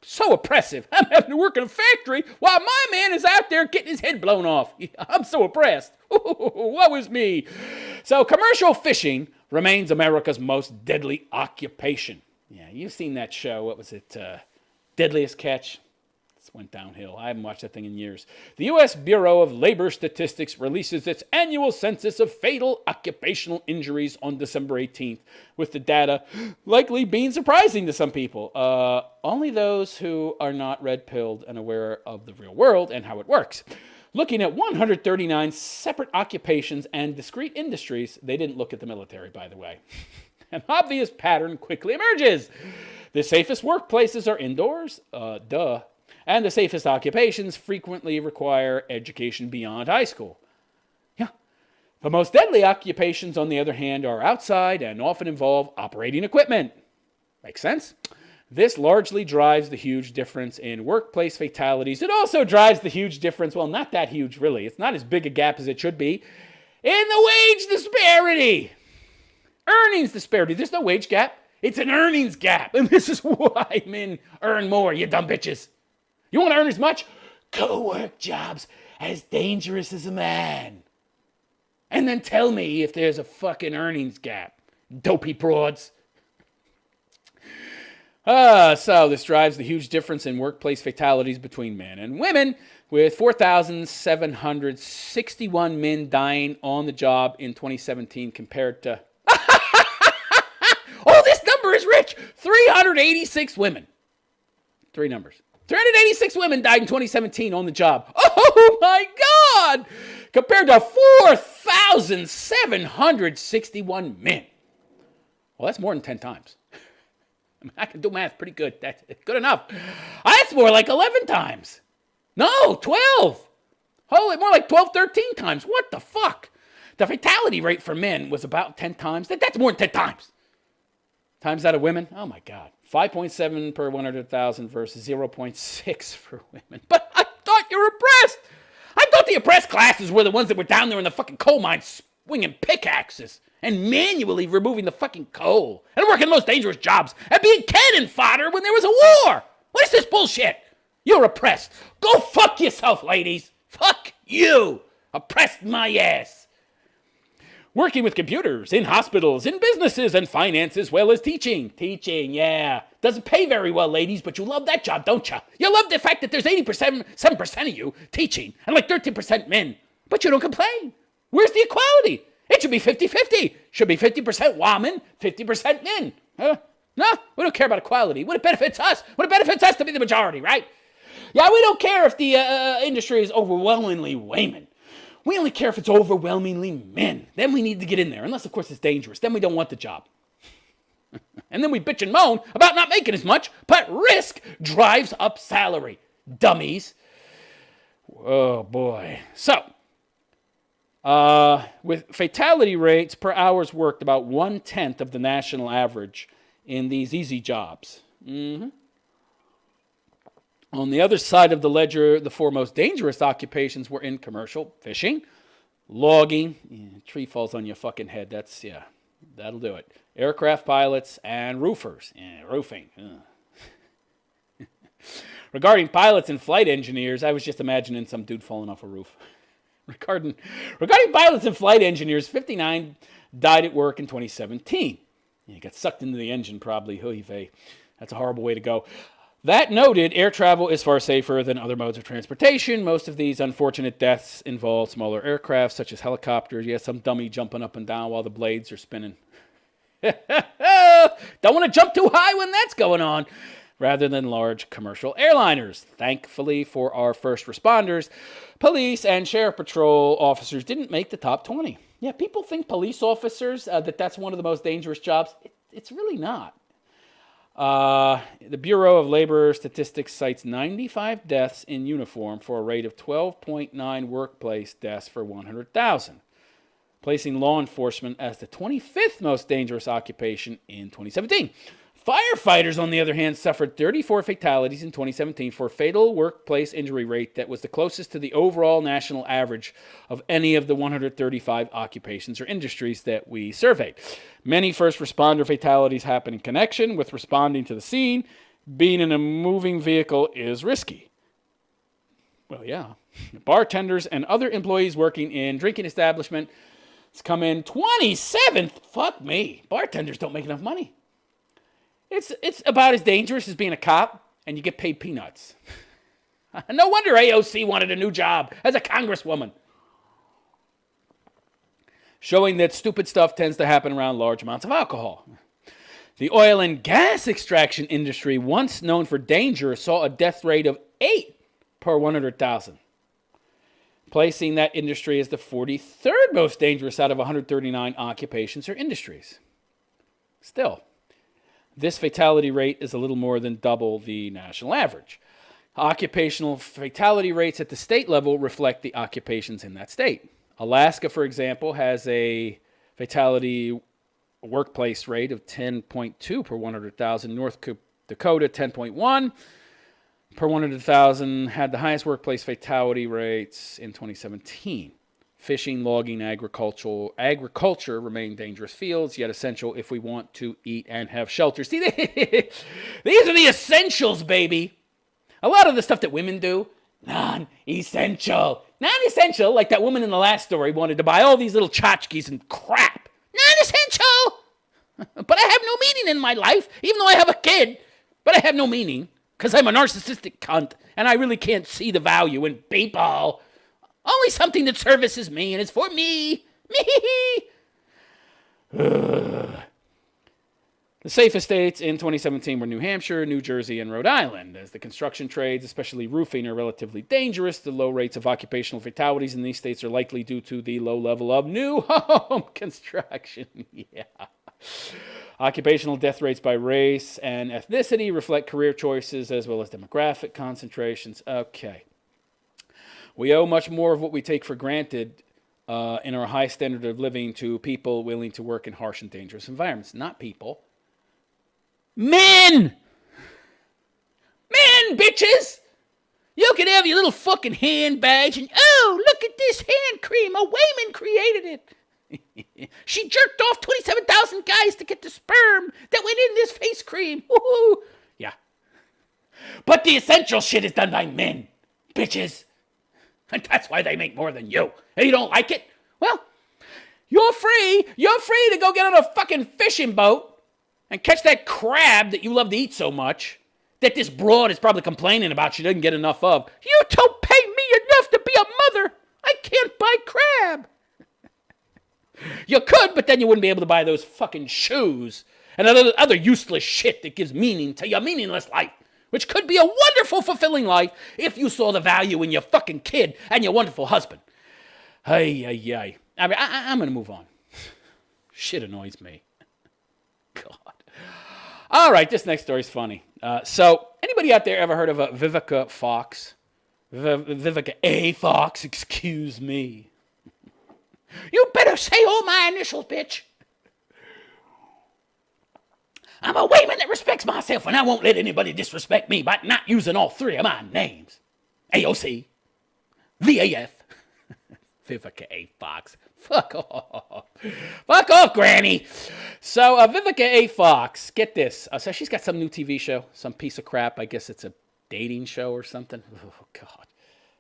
so oppressive. I'm having to work in a factory while my man is out there getting his head blown off. I'm so oppressed. Woe is me. So commercial fishing remains America's most deadly occupation. Yeah, you've seen that show. What was it? Deadliest Catch? This went downhill. I haven't watched that thing in years. The U.S. Bureau of Labor Statistics releases its annual census of fatal occupational injuries on December 18th, with the data likely being surprising to some people. Only those who are not red-pilled and aware of the real world and how it works. Looking at 139 separate occupations and discrete industries, they didn't look at the military, by the way. An obvious pattern quickly emerges. The safest workplaces are indoors, and the safest occupations frequently require education beyond high school. Yeah. The most deadly occupations, on the other hand, are outside and often involve operating equipment. Makes sense? This largely drives the huge difference in workplace fatalities. It also drives the huge difference, well, not that huge really, it's not as big a gap as it should be, in the wage disparity. Earnings disparity. There's no wage gap. It's an earnings gap. And this is why men earn more, you dumb bitches. You want to earn as much? Go work jobs as dangerous as a man. And then tell me if there's a fucking earnings gap. Dopey broads. So this drives the huge difference in workplace fatalities between men and women, with 4,761 men dying on the job in 2017 compared to... Oh, this number is rich! 386 women. Three numbers. 386 women died in 2017 on the job. Oh my God! Compared to 4,761 men. Well, that's more than 10 times. I mean, I can do math pretty good. That's good enough. That's more like 11 times. No, 12. Holy, more like 12, 13 times. What the fuck? The fatality rate for men was about 10 times. That's more than 10 times. Times that of women? Oh my God. 5.7 per 100,000 versus 0.6 for women. But I thought you were oppressed. I thought the oppressed classes were the ones that were down there in the fucking coal mines swinging pickaxes and manually removing the fucking coal and working the most dangerous jobs and being cannon fodder when there was a war. What is this bullshit? You're oppressed. Go fuck yourself, ladies. Fuck you. Oppressed my ass. Working with computers in hospitals, in businesses, and finance, as well as teaching. Teaching, yeah. Doesn't pay very well, ladies, but you love that job, don't you? You love the fact that there's 7% of you teaching and like 13% men. But you don't complain. Where's the equality? It should be 50-50. Should be 50% women, 50% men. No, we don't care about equality. What it benefits us? What it benefits us to be the majority, right? Yeah, we don't care if the industry is overwhelmingly women. We only care if it's overwhelmingly men. Then we need to get in there, unless, of course, it's dangerous. Then we don't want the job. And then we bitch and moan about not making as much, but risk drives up salary. Dummies. Oh, boy. So, with fatality rates per hours worked about 1/10 of the national average in these easy jobs. On the other side of the ledger, the four most dangerous occupations were in commercial fishing, logging, tree falls on your fucking head, that'll do it, aircraft pilots, and roofers, roofing. Regarding pilots and flight engineers, I was just imagining some dude falling off a roof. Regarding pilots and flight engineers, 59 died at work in 2017. Got sucked into the engine probably. Oy vey. That's a horrible way to go. That noted, air travel is far safer than other modes of transportation. Most of these unfortunate deaths involve smaller aircraft, such as helicopters. Some dummy jumping up and down while the blades are spinning. Don't want to jump too high when that's going on. Rather than large commercial airliners. Thankfully for our first responders, police and sheriff patrol officers didn't make the top 20. Yeah, people think police officers, that's one of the most dangerous jobs. It's really not. The Bureau of Labor Statistics cites 95 deaths in uniform for a rate of 12.9 workplace deaths for 100,000, placing law enforcement as the 25th most dangerous occupation in 2017. Firefighters, on the other hand, suffered 34 fatalities in 2017 for a fatal workplace injury rate that was the closest to the overall national average of any of the 135 occupations or industries that we surveyed. Many first responder fatalities happen in connection with responding to the scene. Being in a moving vehicle is risky. Well, yeah. Bartenders and other employees working in drinking establishments come in 27th. Fuck me. Bartenders don't make enough money. It's about as dangerous as being a cop, and you get paid peanuts. No wonder AOC wanted a new job as a congresswoman. Showing that stupid stuff tends to happen around large amounts of alcohol. The oil and gas extraction industry, once known for danger, saw a death rate of 8 per 100,000, placing that industry as the 43rd most dangerous out of 139 occupations or industries. Still, this fatality rate is a little more than double the national average. Occupational fatality rates at the state level reflect the occupations in that state. Alaska, for example, has a fatality workplace rate of 10.2 per 100,000. North Dakota, 10.1 per 100,000, had the highest workplace fatality rates in 2017. Fishing, logging, agriculture remain dangerous fields, yet essential if we want to eat and have shelter. See, these are the essentials, baby. A lot of the stuff that women do, non-essential. Non-essential, like that woman in the last story wanted to buy all these little tchotchkes and crap. Non-essential. But I have no meaning in my life, even though I have a kid. But I have no meaning, because I'm a narcissistic cunt, and I really can't see the value in people. Only something that services me, and is for me. Me. The safest states in 2017 were New Hampshire, New Jersey, and Rhode Island. As the construction trades, especially roofing, are relatively dangerous, the low rates of occupational fatalities in these states are likely due to the low level of new home construction. Yeah. Occupational death rates by race and ethnicity reflect career choices as well as demographic concentrations. Okay. We owe much more of what we take for granted in our high standard of living to people willing to work in harsh and dangerous environments. Not people. Men! Men, bitches! You can have your little fucking handbags and, oh, look at this hand cream. A Wayman created it. She jerked off 27,000 guys to get the sperm that went in this face cream. Woohoo! Yeah. But the essential shit is done by men, bitches. And that's why they make more than you. And you don't like it? Well, you're free. You're free to go get on a fucking fishing boat and catch that crab that you love to eat so much that this broad is probably complaining about she doesn't get enough of. You don't pay me enough to be a mother. I can't buy crab. You could, but then you wouldn't be able to buy those fucking shoes and other useless shit that gives meaning to your meaningless life, which could be a wonderful, fulfilling life if you saw the value in your fucking kid and your wonderful husband. Ay. I mean, I'm going to move on. Shit annoys me. God. All right, this next story is funny. So, anybody out there ever heard of Vivica Fox? Vivica A. Fox, excuse me. You better say all my initials, bitch. I'm a Wayman that respects myself, and I won't let anybody disrespect me by not using all three of my names. AOC, VAF, Vivica A. Fox. Fuck off. Fuck off, Granny. So, Vivica A. Fox, get this. So she's got some new TV show, some piece of crap. I guess it's a dating show or something. Oh, God.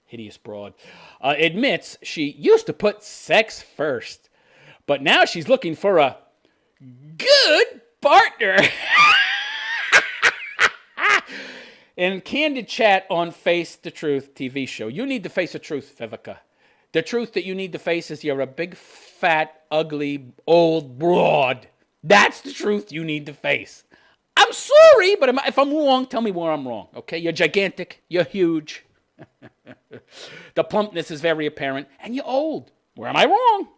Hideous broad. Admits she used to put sex first, but now she's looking for a good partner. In candid chat on Face the Truth TV show. You need to face the truth, Vivica. The truth that you need to face is you're a big, fat, ugly, old broad. That's the truth you need to face. I'm sorry, but if I'm wrong, tell me where I'm wrong, okay? You're gigantic. You're huge. The plumpness is very apparent, and you're old. Where am I wrong?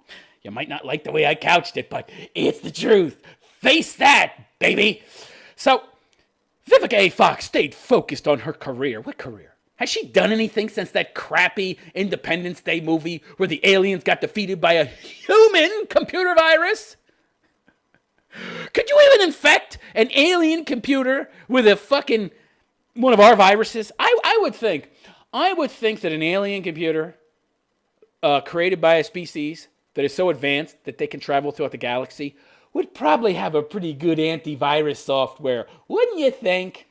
You might not like the way I couched it, but it's the truth. Face that, baby. So, Vivica A. Fox stayed focused on her career. What career? Has she done anything since that crappy Independence Day movie where the aliens got defeated by a human computer virus? Could you even infect an alien computer with a fucking one of our viruses? I would think that an alien computer created by a species that is so advanced that they can travel throughout the galaxy would probably have a pretty good antivirus software. Wouldn't you think?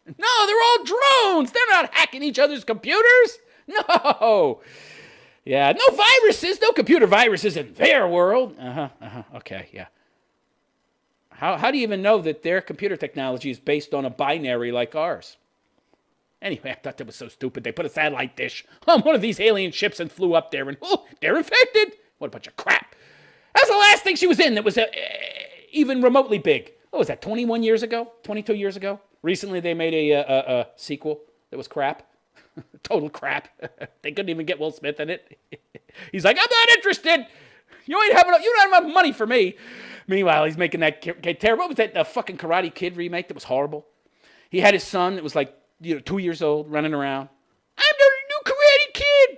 No, they're all drones. They're not hacking each other's computers. No. Yeah, no viruses, no computer viruses in their world. Okay, yeah. How do you even know that their computer technology is based on a binary like ours? Anyway, I thought that was so stupid. They put a satellite dish on one of these alien ships and flew up there, and they're infected. What a bunch of crap. That's the last thing she was in that was even remotely big. What was that, 21 years ago? 22 years ago? Recently, they made a sequel that was crap. Total crap. They couldn't even get Will Smith in it. He's like, I'm not interested. You don't have enough money for me. Meanwhile, he's making that terrible. What was that fucking Karate Kid remake that was horrible? He had his son that was like 2 years old running around. I'm the new Karate Kid.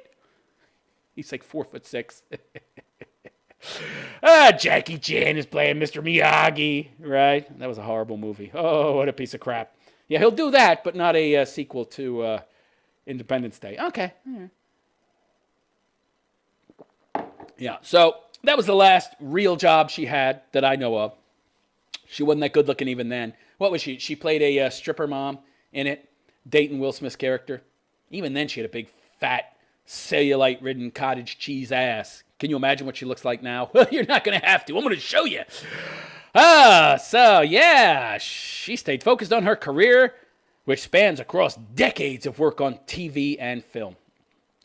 He's like 4'6". Jackie Chan is playing Mr. Miyagi, right? That was a horrible movie. Oh, what a piece of crap. Yeah, he'll do that, but not a sequel to Independence Day. Okay. Yeah, so that was the last real job she had that I know of. She wasn't that good looking even then. What was she? She played a stripper mom in it, dating Will Smith's character. Even then, she had a big, fat, cellulite-ridden cottage cheese ass. Can you imagine what she looks like now? Well, you're not going to have to. I'm going to show you. So, yeah, she stayed focused on her career, which spans across decades of work on TV and film,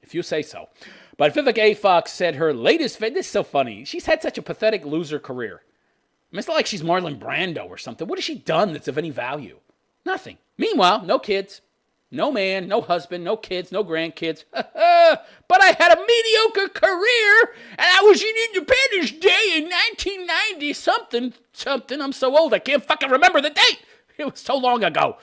if you say so. But Vivica A. Fox said her latest... This is so funny. She's had such a pathetic loser career. I mean, it's not like she's Marlon Brando or something. What has she done that's of any value? Nothing. Meanwhile, no kids, no man, no husband, no kids, no grandkids. But I had a mediocre career, and I was in Independence Day in 1990 something. I'm so old I can't fucking remember the date. It was so long ago.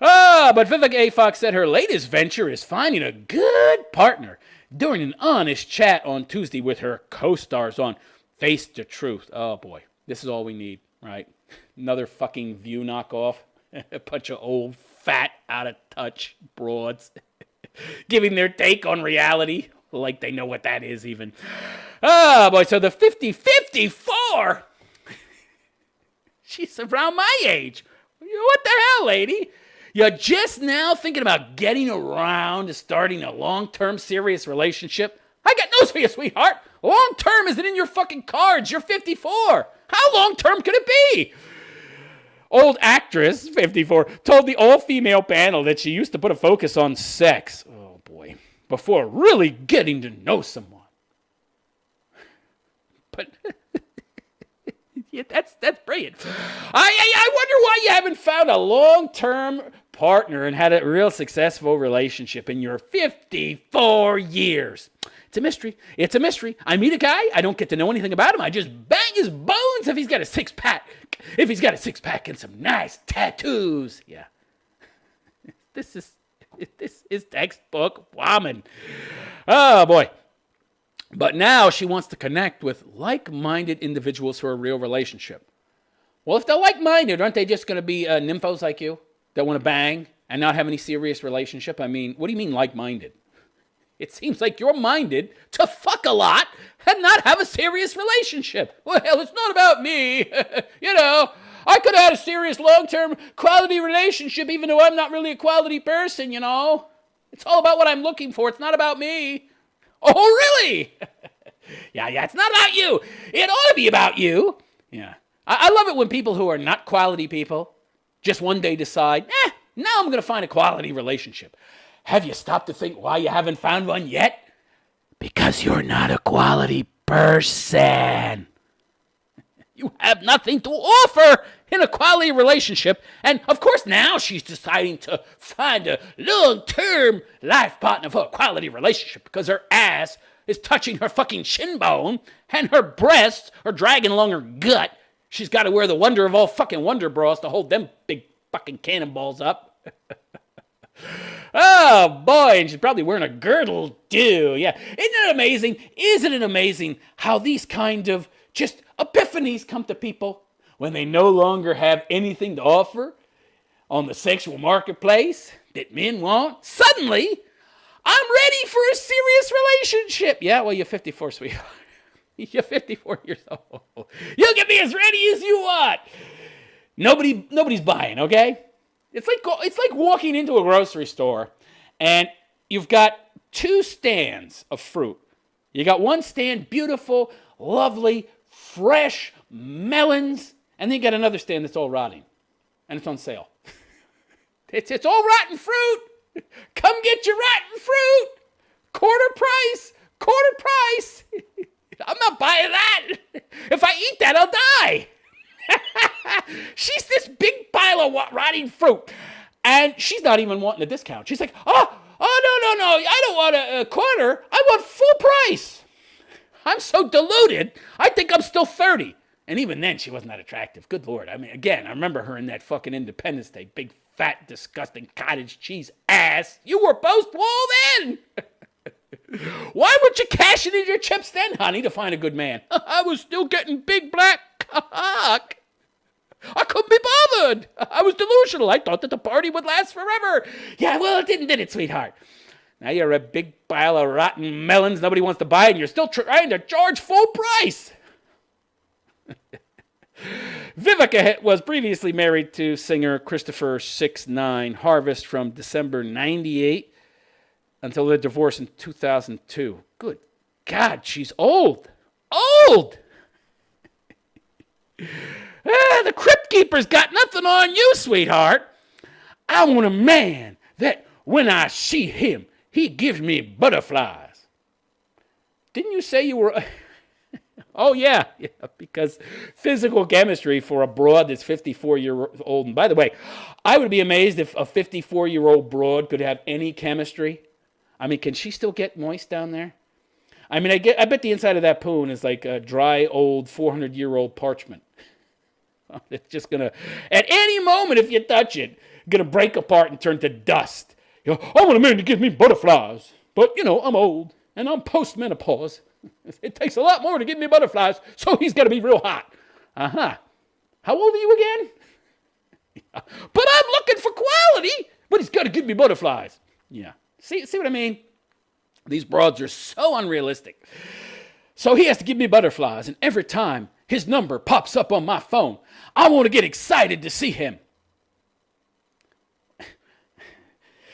But Vivica A. Fox said her latest venture is finding a good partner during an honest chat on Tuesday with her co-stars on Face the Truth. Oh, boy. This is all we need, right? Another fucking View knockoff. A bunch of old, fat, out-of-touch broads giving their take on reality like they know what that is even. Oh, boy. So the 50-54, she's around my age. What the hell, lady? You're just now thinking about getting around to starting a long-term serious relationship? I got news for you, sweetheart. Long-term isn't in your fucking cards. You're 54. How long-term could it be? Old actress, 54, told the all-female panel that she used to put a focus on sex, oh boy, before really getting to know someone. But yeah, that's brilliant. I wonder why you haven't found a long-term partner and had a real successful relationship in your 54 years. It's a mystery. It's a mystery. I meet a guy. I don't get to know anything about him. I just bang his bones if he's got a six-pack. If he's got a six-pack and some nice tattoos. Yeah. This is textbook woman. Oh, boy. But now she wants to connect with like-minded individuals for a real relationship. Well, if they're like-minded, aren't they just going to be nymphos like you that want to bang and not have any serious relationship? I mean, what do you mean like-minded? It seems like you're minded to fuck a lot and not have a serious relationship. Well, it's not about me. I could have had a serious long-term quality relationship even though I'm not really a quality person, It's all about what I'm looking for. It's not about me. Oh, really? Yeah, it's not about you. It ought to be about you. Yeah. I love it when people who are not quality people just one day decide, now I'm going to find a quality relationship. Have you stopped to think why you haven't found one yet? Because you're not a quality person. You have nothing to offer in a quality relationship. And, of course, now she's deciding to find a long-term life partner for a quality relationship because her ass is touching her fucking shin bone and her breasts are dragging along her gut. She's got to wear the wonder of all fucking wonder bras to hold them big fucking cannonballs up. Oh, boy, and she's probably wearing a girdle, too. Yeah, isn't it amazing? Isn't it amazing how these kind of just epiphanies come to people when they no longer have anything to offer on the sexual marketplace that men want? Suddenly, I'm ready for a serious relationship. Yeah, well, you're 54, sweetheart. You're 54 years old. You can be as ready as you want. Nobody's buying, okay? It's like walking into a grocery store and you've got two stands of fruit. You got one stand, beautiful, lovely, fresh melons And then you got another stand that's all rotting. And it's on sale. It's all rotten fruit. Come get your rotten fruit. Quarter price. I'm not buying that. If I eat that, I'll die. She's this big pile of rotting fruit. And she's not even wanting a discount. She's like, oh, no. I don't want a quarter. I want full price. I'm so deluded. I think I'm still 30. And even then, she wasn't that attractive. Good Lord. I mean, again, I remember her in that fucking Independence Day. Big, fat, disgusting cottage cheese ass. You were post-wall then. Why weren't you cashing in your chips then, honey, to find a good man? I was still getting big black cock. I couldn't be bothered. I was delusional. I thought that the party would last forever. Yeah, well, it didn't, did it, sweetheart? Now you're a big pile of rotten melons nobody wants to buy, and you're still trying to charge full price. Vivica was previously married to singer Christopher 6ix9ine Harvest from December 98 until their divorce in 2002. Good God, she's old. Old! The Crypt Keeper's got nothing on you, sweetheart. I want a man that when I see him, he gives me butterflies. Didn't you say you were... Oh, yeah, because physical chemistry for a broad that's 54-year-old. And by the way, I would be amazed if a 54-year-old broad could have any chemistry. I mean, can she still get moist down there? I mean, I bet the inside of that poon is like a dry, old, 400-year-old parchment. It's just going to, at any moment, if you touch it, going to break apart and turn to dust. You know, I want a man to give me butterflies. But, I'm old, and I'm post-menopause. It takes a lot more to give me butterflies, so he's got to be real hot. Uh-huh. How old are you again? But I'm looking for quality, but he's got to give me butterflies. Yeah. See what I mean? These broads are so unrealistic. So he has to give me butterflies, and every time his number pops up on my phone, I want to get excited to see him.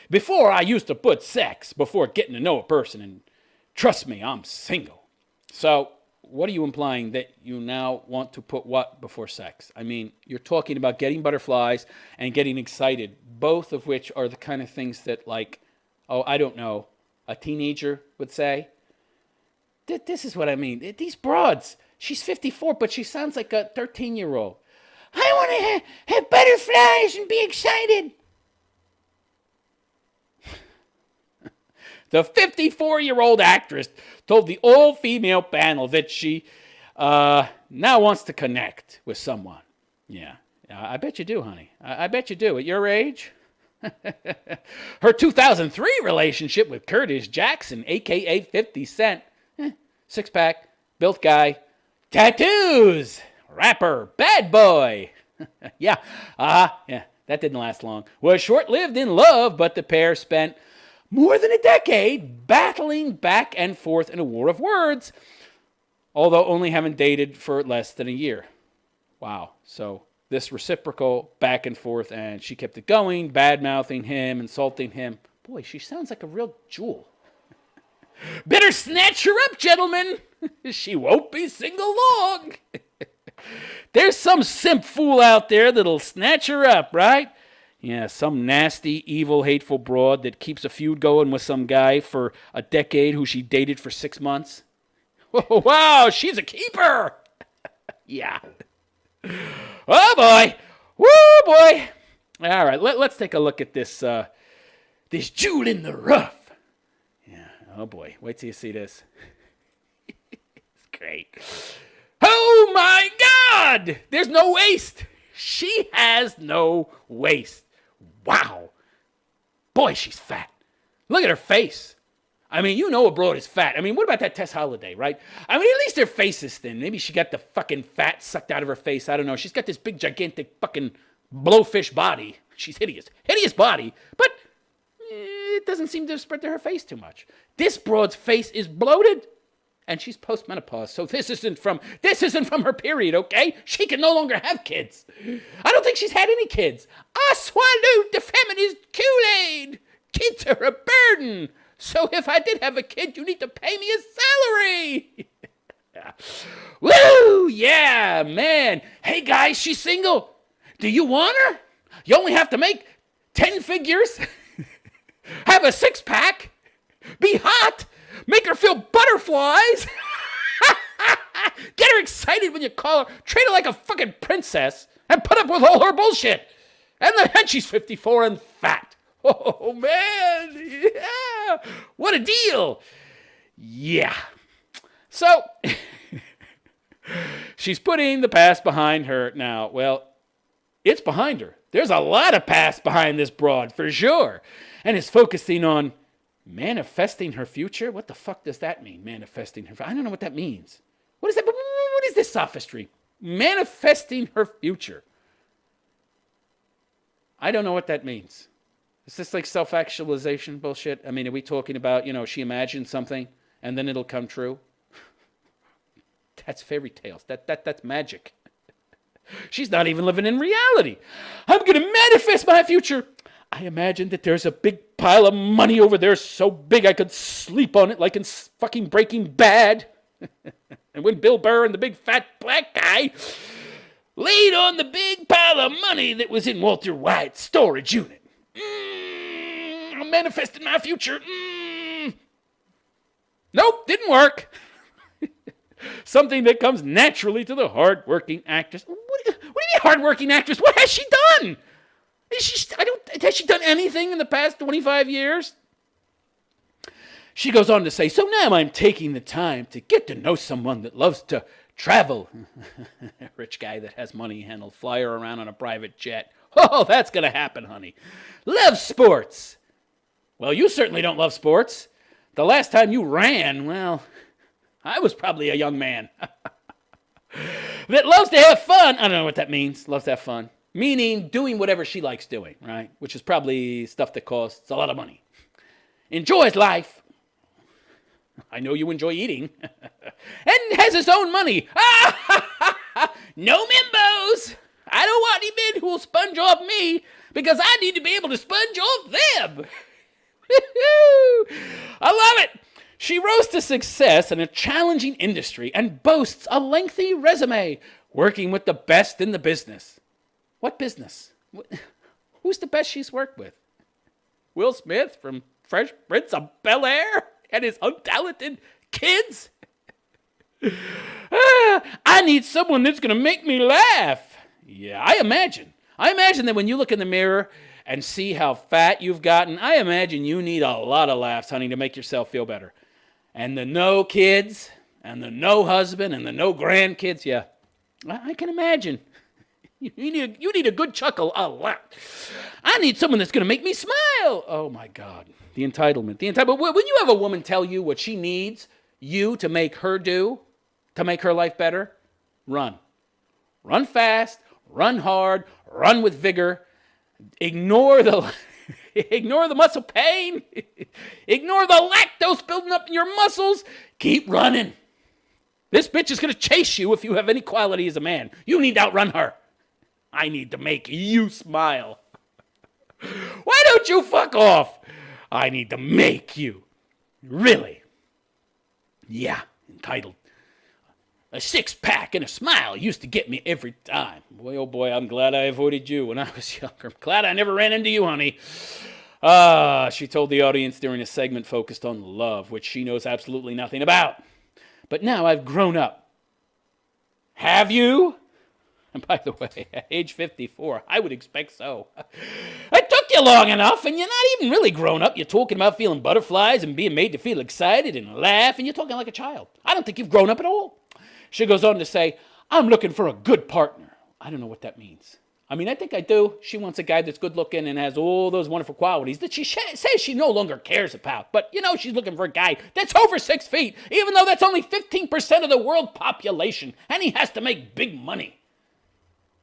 Before, I used to put sex before getting to know a person, and trust me, I'm single. So, what are you implying? That you now want to put what before sex? I mean, you're talking about getting butterflies and getting excited, both of which are the kind of things that, like, I don't know, a teenager would say. This is what I mean. These broads, she's 54, but she sounds like a 13-year-old. I want to have butterflies and be excited. The 54-year-old actress told the all-female panel that she now wants to connect with someone. Yeah, I bet you do, honey. I bet you do. At your age? Her 2003 relationship with Curtis Jackson, a.k.a. 50 Cent. Six-pack, built guy, tattoos, rapper, bad boy. Yeah, that didn't last long. Was short-lived in love, but the pair spent more than a decade battling back and forth in a war of words, although only having dated for less than a year. Wow. So this reciprocal back and forth, and she kept it going, bad-mouthing him, insulting him. Boy, she sounds like a real jewel. Better snatch her up, gentlemen. She won't be single long. There's some simp fool out there that'll snatch her up, right? Yeah, some nasty, evil, hateful broad that keeps a feud going with some guy for a decade who she dated for 6 months. Oh, wow, she's a keeper. Yeah. Oh, boy. Woo, boy. All right, let's take a look at this this jewel in the rough. Yeah, oh, boy. Wait till you see this. It's great. Oh, my God. There's no waist. She has no waist. Wow. Boy, she's fat. Look at her face. I mean, a broad is fat. I mean, what about that Tess Holliday, right? I mean, at least her face is thin. Maybe she got the fucking fat sucked out of her face. I don't know. She's got this big, gigantic fucking blowfish body. She's hideous. Hideous body. But it doesn't seem to spread to her face too much. This broad's face is bloated. And she's postmenopause, so this isn't from her period, okay? She can no longer have kids. I don't think she's had any kids. I swallowed the feminist Kool-Aid. Kids are a burden. So if I did have a kid, you need to pay me a salary. Woo! Yeah, man. Hey, guys, she's single. Do you want her? You only have to make 10 figures, have a six-pack, be hot, make her feel butterflies, get her excited when you call her, treat her like a fucking princess, and put up with all her bullshit. And then she's 54 and fat. Oh, man. Yeah. What a deal. Yeah. So, she's putting the past behind her now. Well, it's behind her. There's a lot of past behind this broad, for sure. And is focusing on manifesting her future. What the fuck does that mean, manifesting her future? I don't know what that means. What is that? What is this sophistry? Manifesting her future. I don't know what that means. Is this like self-actualization bullshit? I mean, are we talking about, she imagined something and then it'll come true? That's fairy tales. That's magic. She's not even living in reality. I'm going to manifest my future. I imagine that there's a big pile of money over there so big I could sleep on it like in fucking Breaking Bad. And when Bill Burr and the big fat black guy laid on the big pile of money that was in Walter White's storage unit. I'm manifesting my future. Nope, didn't work. Something that comes naturally to the hard-working actress. What do you mean hard-working actress? What has she done? Has she done anything in the past 25 years? She goes on to say, so now I'm taking the time to get to know someone that loves to travel. A rich guy that has money and he'll fly her around on a private jet. Oh, that's going to happen, honey. Loves sports. Well, you certainly don't love sports. The last time you ran, well, I was probably a young man. That loves to have fun. I don't know what that means. Loves to have fun. Meaning doing whatever she likes doing, right? Which is probably stuff that costs a lot of money. Enjoys life. I know you enjoy eating. And has his own money. No mimbos. I don't want any men who will sponge off me because I need to be able to sponge off them. I love it. She rose to success in a challenging industry and boasts a lengthy resume working with the best in the business. What business? Who's the best she's worked with? Will Smith from Fresh Prince of Bel-Air and his untalented kids? I need someone that's going to make me laugh. Yeah, I imagine that when you look in the mirror and see how fat you've gotten, I imagine you need a lot of laughs, honey, to make yourself feel better. And the no kids, and the no husband, and the no grandkids, yeah, I can imagine. You need a good chuckle a lot. I need someone that's going to make me smile. Oh, my God. The entitlement. When you have a woman tell you what she needs you to make her do, to make her life better, run. Run fast, run hard, run with vigor. Ignore the muscle pain. Ignore the lactose building up in your muscles. Keep running. This bitch is going to chase you if you have any quality as a man. You need to outrun her. I need to make you smile. Why don't you fuck off? I need to make you. Really? Yeah, entitled. A six-pack and a smile used to get me every time. Boy, oh boy, I'm glad I avoided you when I was younger. I'm glad I never ran into you, honey. She told the audience during a segment focused on love, which she knows absolutely nothing about. But now I've grown up. Have you? And by the way, at age 54, I would expect so. It took you long enough, and you're not even really grown up. You're talking about feeling butterflies and being made to feel excited and laugh, and you're talking like a child. I don't think you've grown up at all. She goes on to say, I'm looking for a good partner. I don't know what that means. I mean, I think I do. She wants a guy that's good looking and has all those wonderful qualities that she says she no longer cares about. But, she's looking for a guy that's over 6 feet, even though that's only 15% of the world population, and he has to make big money.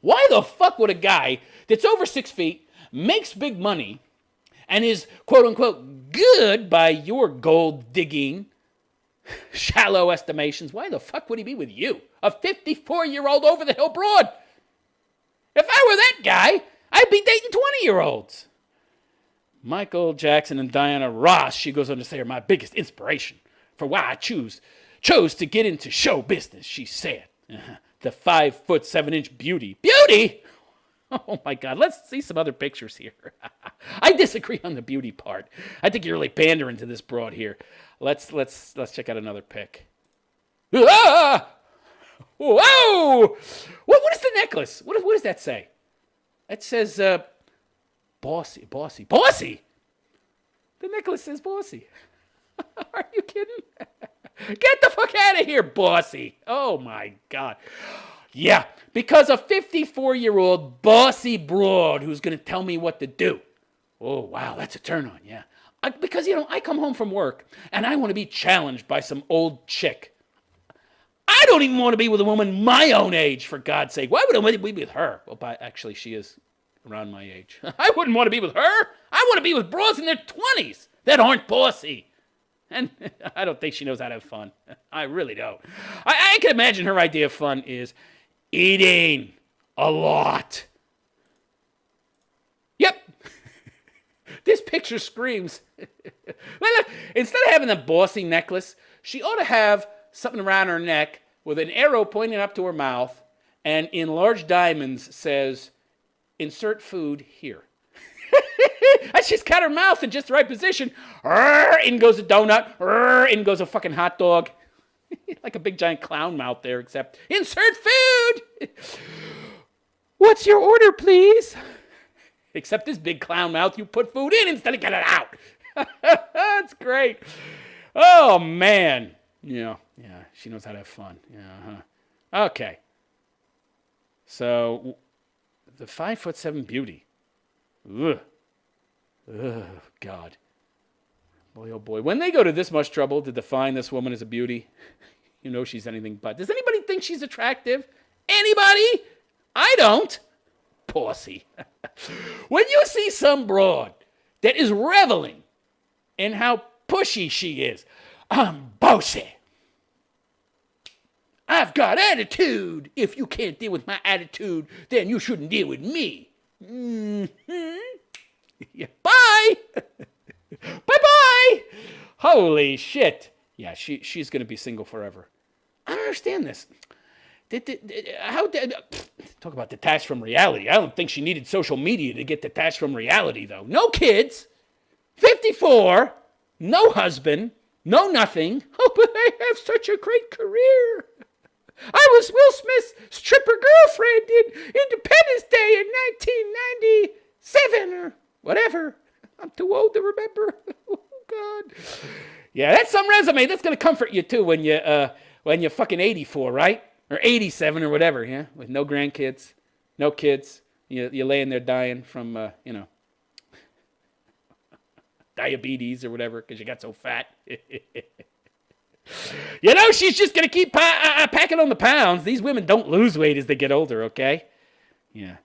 Why the fuck would a guy that's over 6 feet, makes big money, and is, quote-unquote, good by your gold-digging, shallow estimations, why the fuck would he be with you? A 54-year-old over-the-hill broad? If I were that guy, I'd be dating 20-year-olds. Michael Jackson and Diana Ross, she goes on to say, are my biggest inspiration for why I choose chose to get into show business, she said. The 5'7" beauty. Beauty? Oh my God, let's see some other pictures here. I disagree on the beauty part. I think you're really pandering to this broad here. Let's check out another pic. Ah! Whoa! What is the necklace? What does that say? It says bossy. The necklace says bossy. Are you kidding? Get the fuck out of here, bossy. Oh my God. Yeah, because a 54-year-old bossy broad who's going to tell me what to do. Oh, wow, that's a turn on, yeah. Because, I come home from work and I want to be challenged by some old chick. I don't even want to be with a woman my own age, for God's sake. Why would I want to be with her? Well, actually, she is around my age. I wouldn't want to be with her. I want to be with broads in their 20s that aren't bossy. And I don't think she knows how to have fun. I really don't. I can imagine her idea of fun is eating a lot. Yep. This picture screams. Instead of having a bossy necklace, she ought to have something around her neck with an arrow pointing up to her mouth and in large diamonds says, insert food here. And she's got her mouth in just the right position. In goes a donut. In goes a fucking hot dog. Like a big giant clown mouth there, except insert food. What's your order, please? Except this big clown mouth, you put food in instead of get it out. That's great. Oh, man. Yeah, she knows how to have fun. Yeah, Okay. So, the 5'7" beauty. Ugh. Oh, God. Boy, oh boy. When they go to this much trouble to define this woman as a beauty, she's anything but. Does anybody think she's attractive? Anybody? I don't. Pussy. When you see some broad that is reveling in how pushy she is, I'm bossy. I've got attitude. If you can't deal with my attitude, then you shouldn't deal with me. Mm-hmm. Yeah, bye. Bye-bye. Holy shit. Yeah, she's going to be single forever. I don't understand this. Talk about detached from reality. I don't think she needed social media to get detached from reality, though. No kids. 54. No husband. No nothing. Oh, but I have such a great career. I was Will Smith's stripper girlfriend in Independence Day in 1997 or whatever. I'm too old to remember. Oh, God. Yeah, that's some resume. That's going to comfort you, too, when you're fucking 84, right? Or 87 or whatever, yeah? With no grandkids, no kids. You're laying there dying from, diabetes or whatever because you got so fat. She's just going to keep packing on the pounds. These women don't lose weight as they get older, okay? Yeah.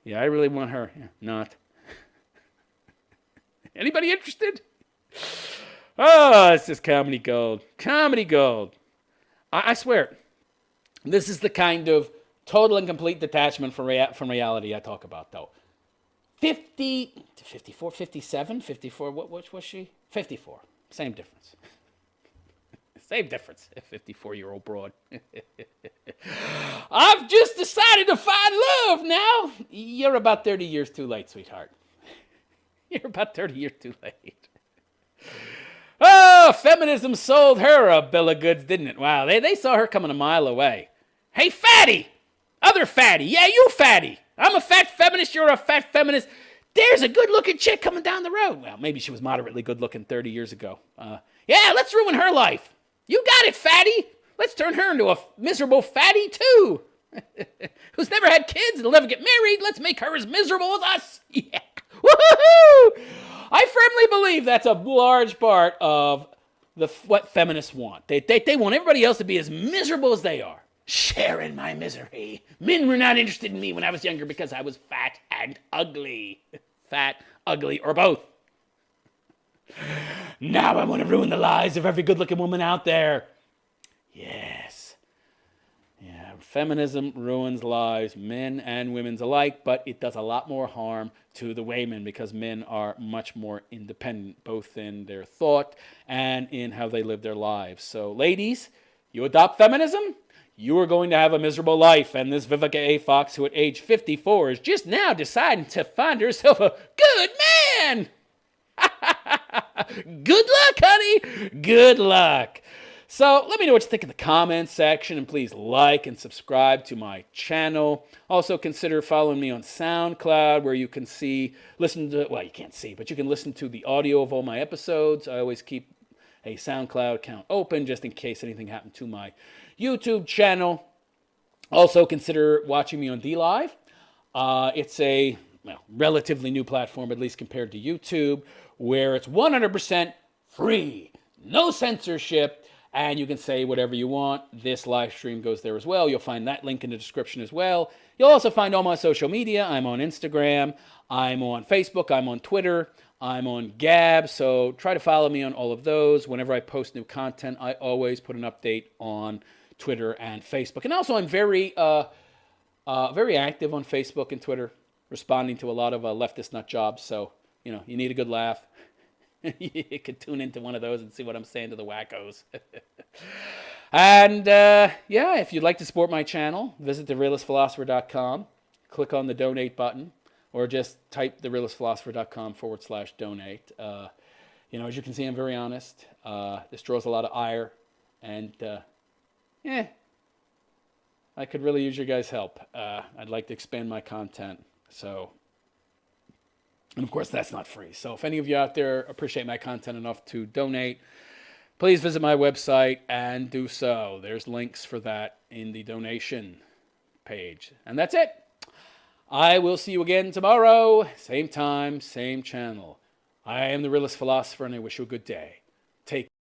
Yeah, I really want her. Yeah, not. Anybody interested? Oh, it's just comedy gold. Comedy gold. I swear, this is the kind of total and complete detachment from reality I talk about, though. 54, 57, 54, what was she? 54. Same difference. Same difference. A 54-year-old broad. I've just decided to find love now. You're about 30 years too late, sweetheart. You're about 30 years too late. Oh, feminism sold her a bill of goods, didn't it? Wow, they saw her coming a mile away. Hey, fatty! Other fatty. Yeah, you fatty. I'm a fat feminist, you're a fat feminist. There's a good-looking chick coming down the road. Well, maybe she was moderately good-looking 30 years ago. Yeah, let's ruin her life. You got it, fatty. Let's turn her into a miserable fatty, too. Who's never had kids and will never get married. Let's make her as miserable as us. Yeah. Woohoo! I firmly believe that's a large part of what feminists want. They want everybody else to be as miserable as they are. Sharing my misery. Men were not interested in me when I was younger because I was fat and ugly. Fat, ugly, or both. Now I want to ruin the lives of every good-looking woman out there. Yes. Yeah, Feminism ruins lives, men and women's alike, but it does a lot more harm to the women because men are much more independent, both in their thought and in how they live their lives. So, ladies, you adopt feminism, you are going to have a miserable life. And this Vivica A. Fox, who at age 54 is just now deciding to find herself a good man. Good luck, honey. Good luck. So let me know what you think in the comments section, and please like and subscribe to my channel. Also consider following me on SoundCloud, where you can listen to, well, you can't see, but you can listen to the audio of all my episodes. I always keep a SoundCloud account open just in case anything happened to my YouTube channel. Also consider watching me on DLive. It's a relatively new platform, at least compared to YouTube, where it's 100% free, no censorship, and you can say whatever you want. This live stream goes there as well. You'll find that link in the description as well. You'll also find all my social media. I'm on Instagram, I'm on Facebook, I'm on Twitter, I'm on Gab, so try to follow me on all of those. Whenever I post new content, I always put an update on Twitter and Facebook. And also I'm very active on Facebook and Twitter, responding to a lot of leftist nut jobs. So, you need a good laugh. You could tune into one of those and see what I'm saying to the wackos. And if you'd like to support my channel, visit therealistphilosopher.com, click on the donate button, or just type therealistphilosopher.com/donate. As you can see, I'm very honest. This draws a lot of ire, and I could really use your guys' help. I'd like to expand my content. And of course, that's not free. So if any of you out there appreciate my content enough to donate, please visit my website and do so. There's links for that in the donation page. And that's it. I will see you again tomorrow. Same time, same channel. I am the Realist Philosopher, and I wish you a good day.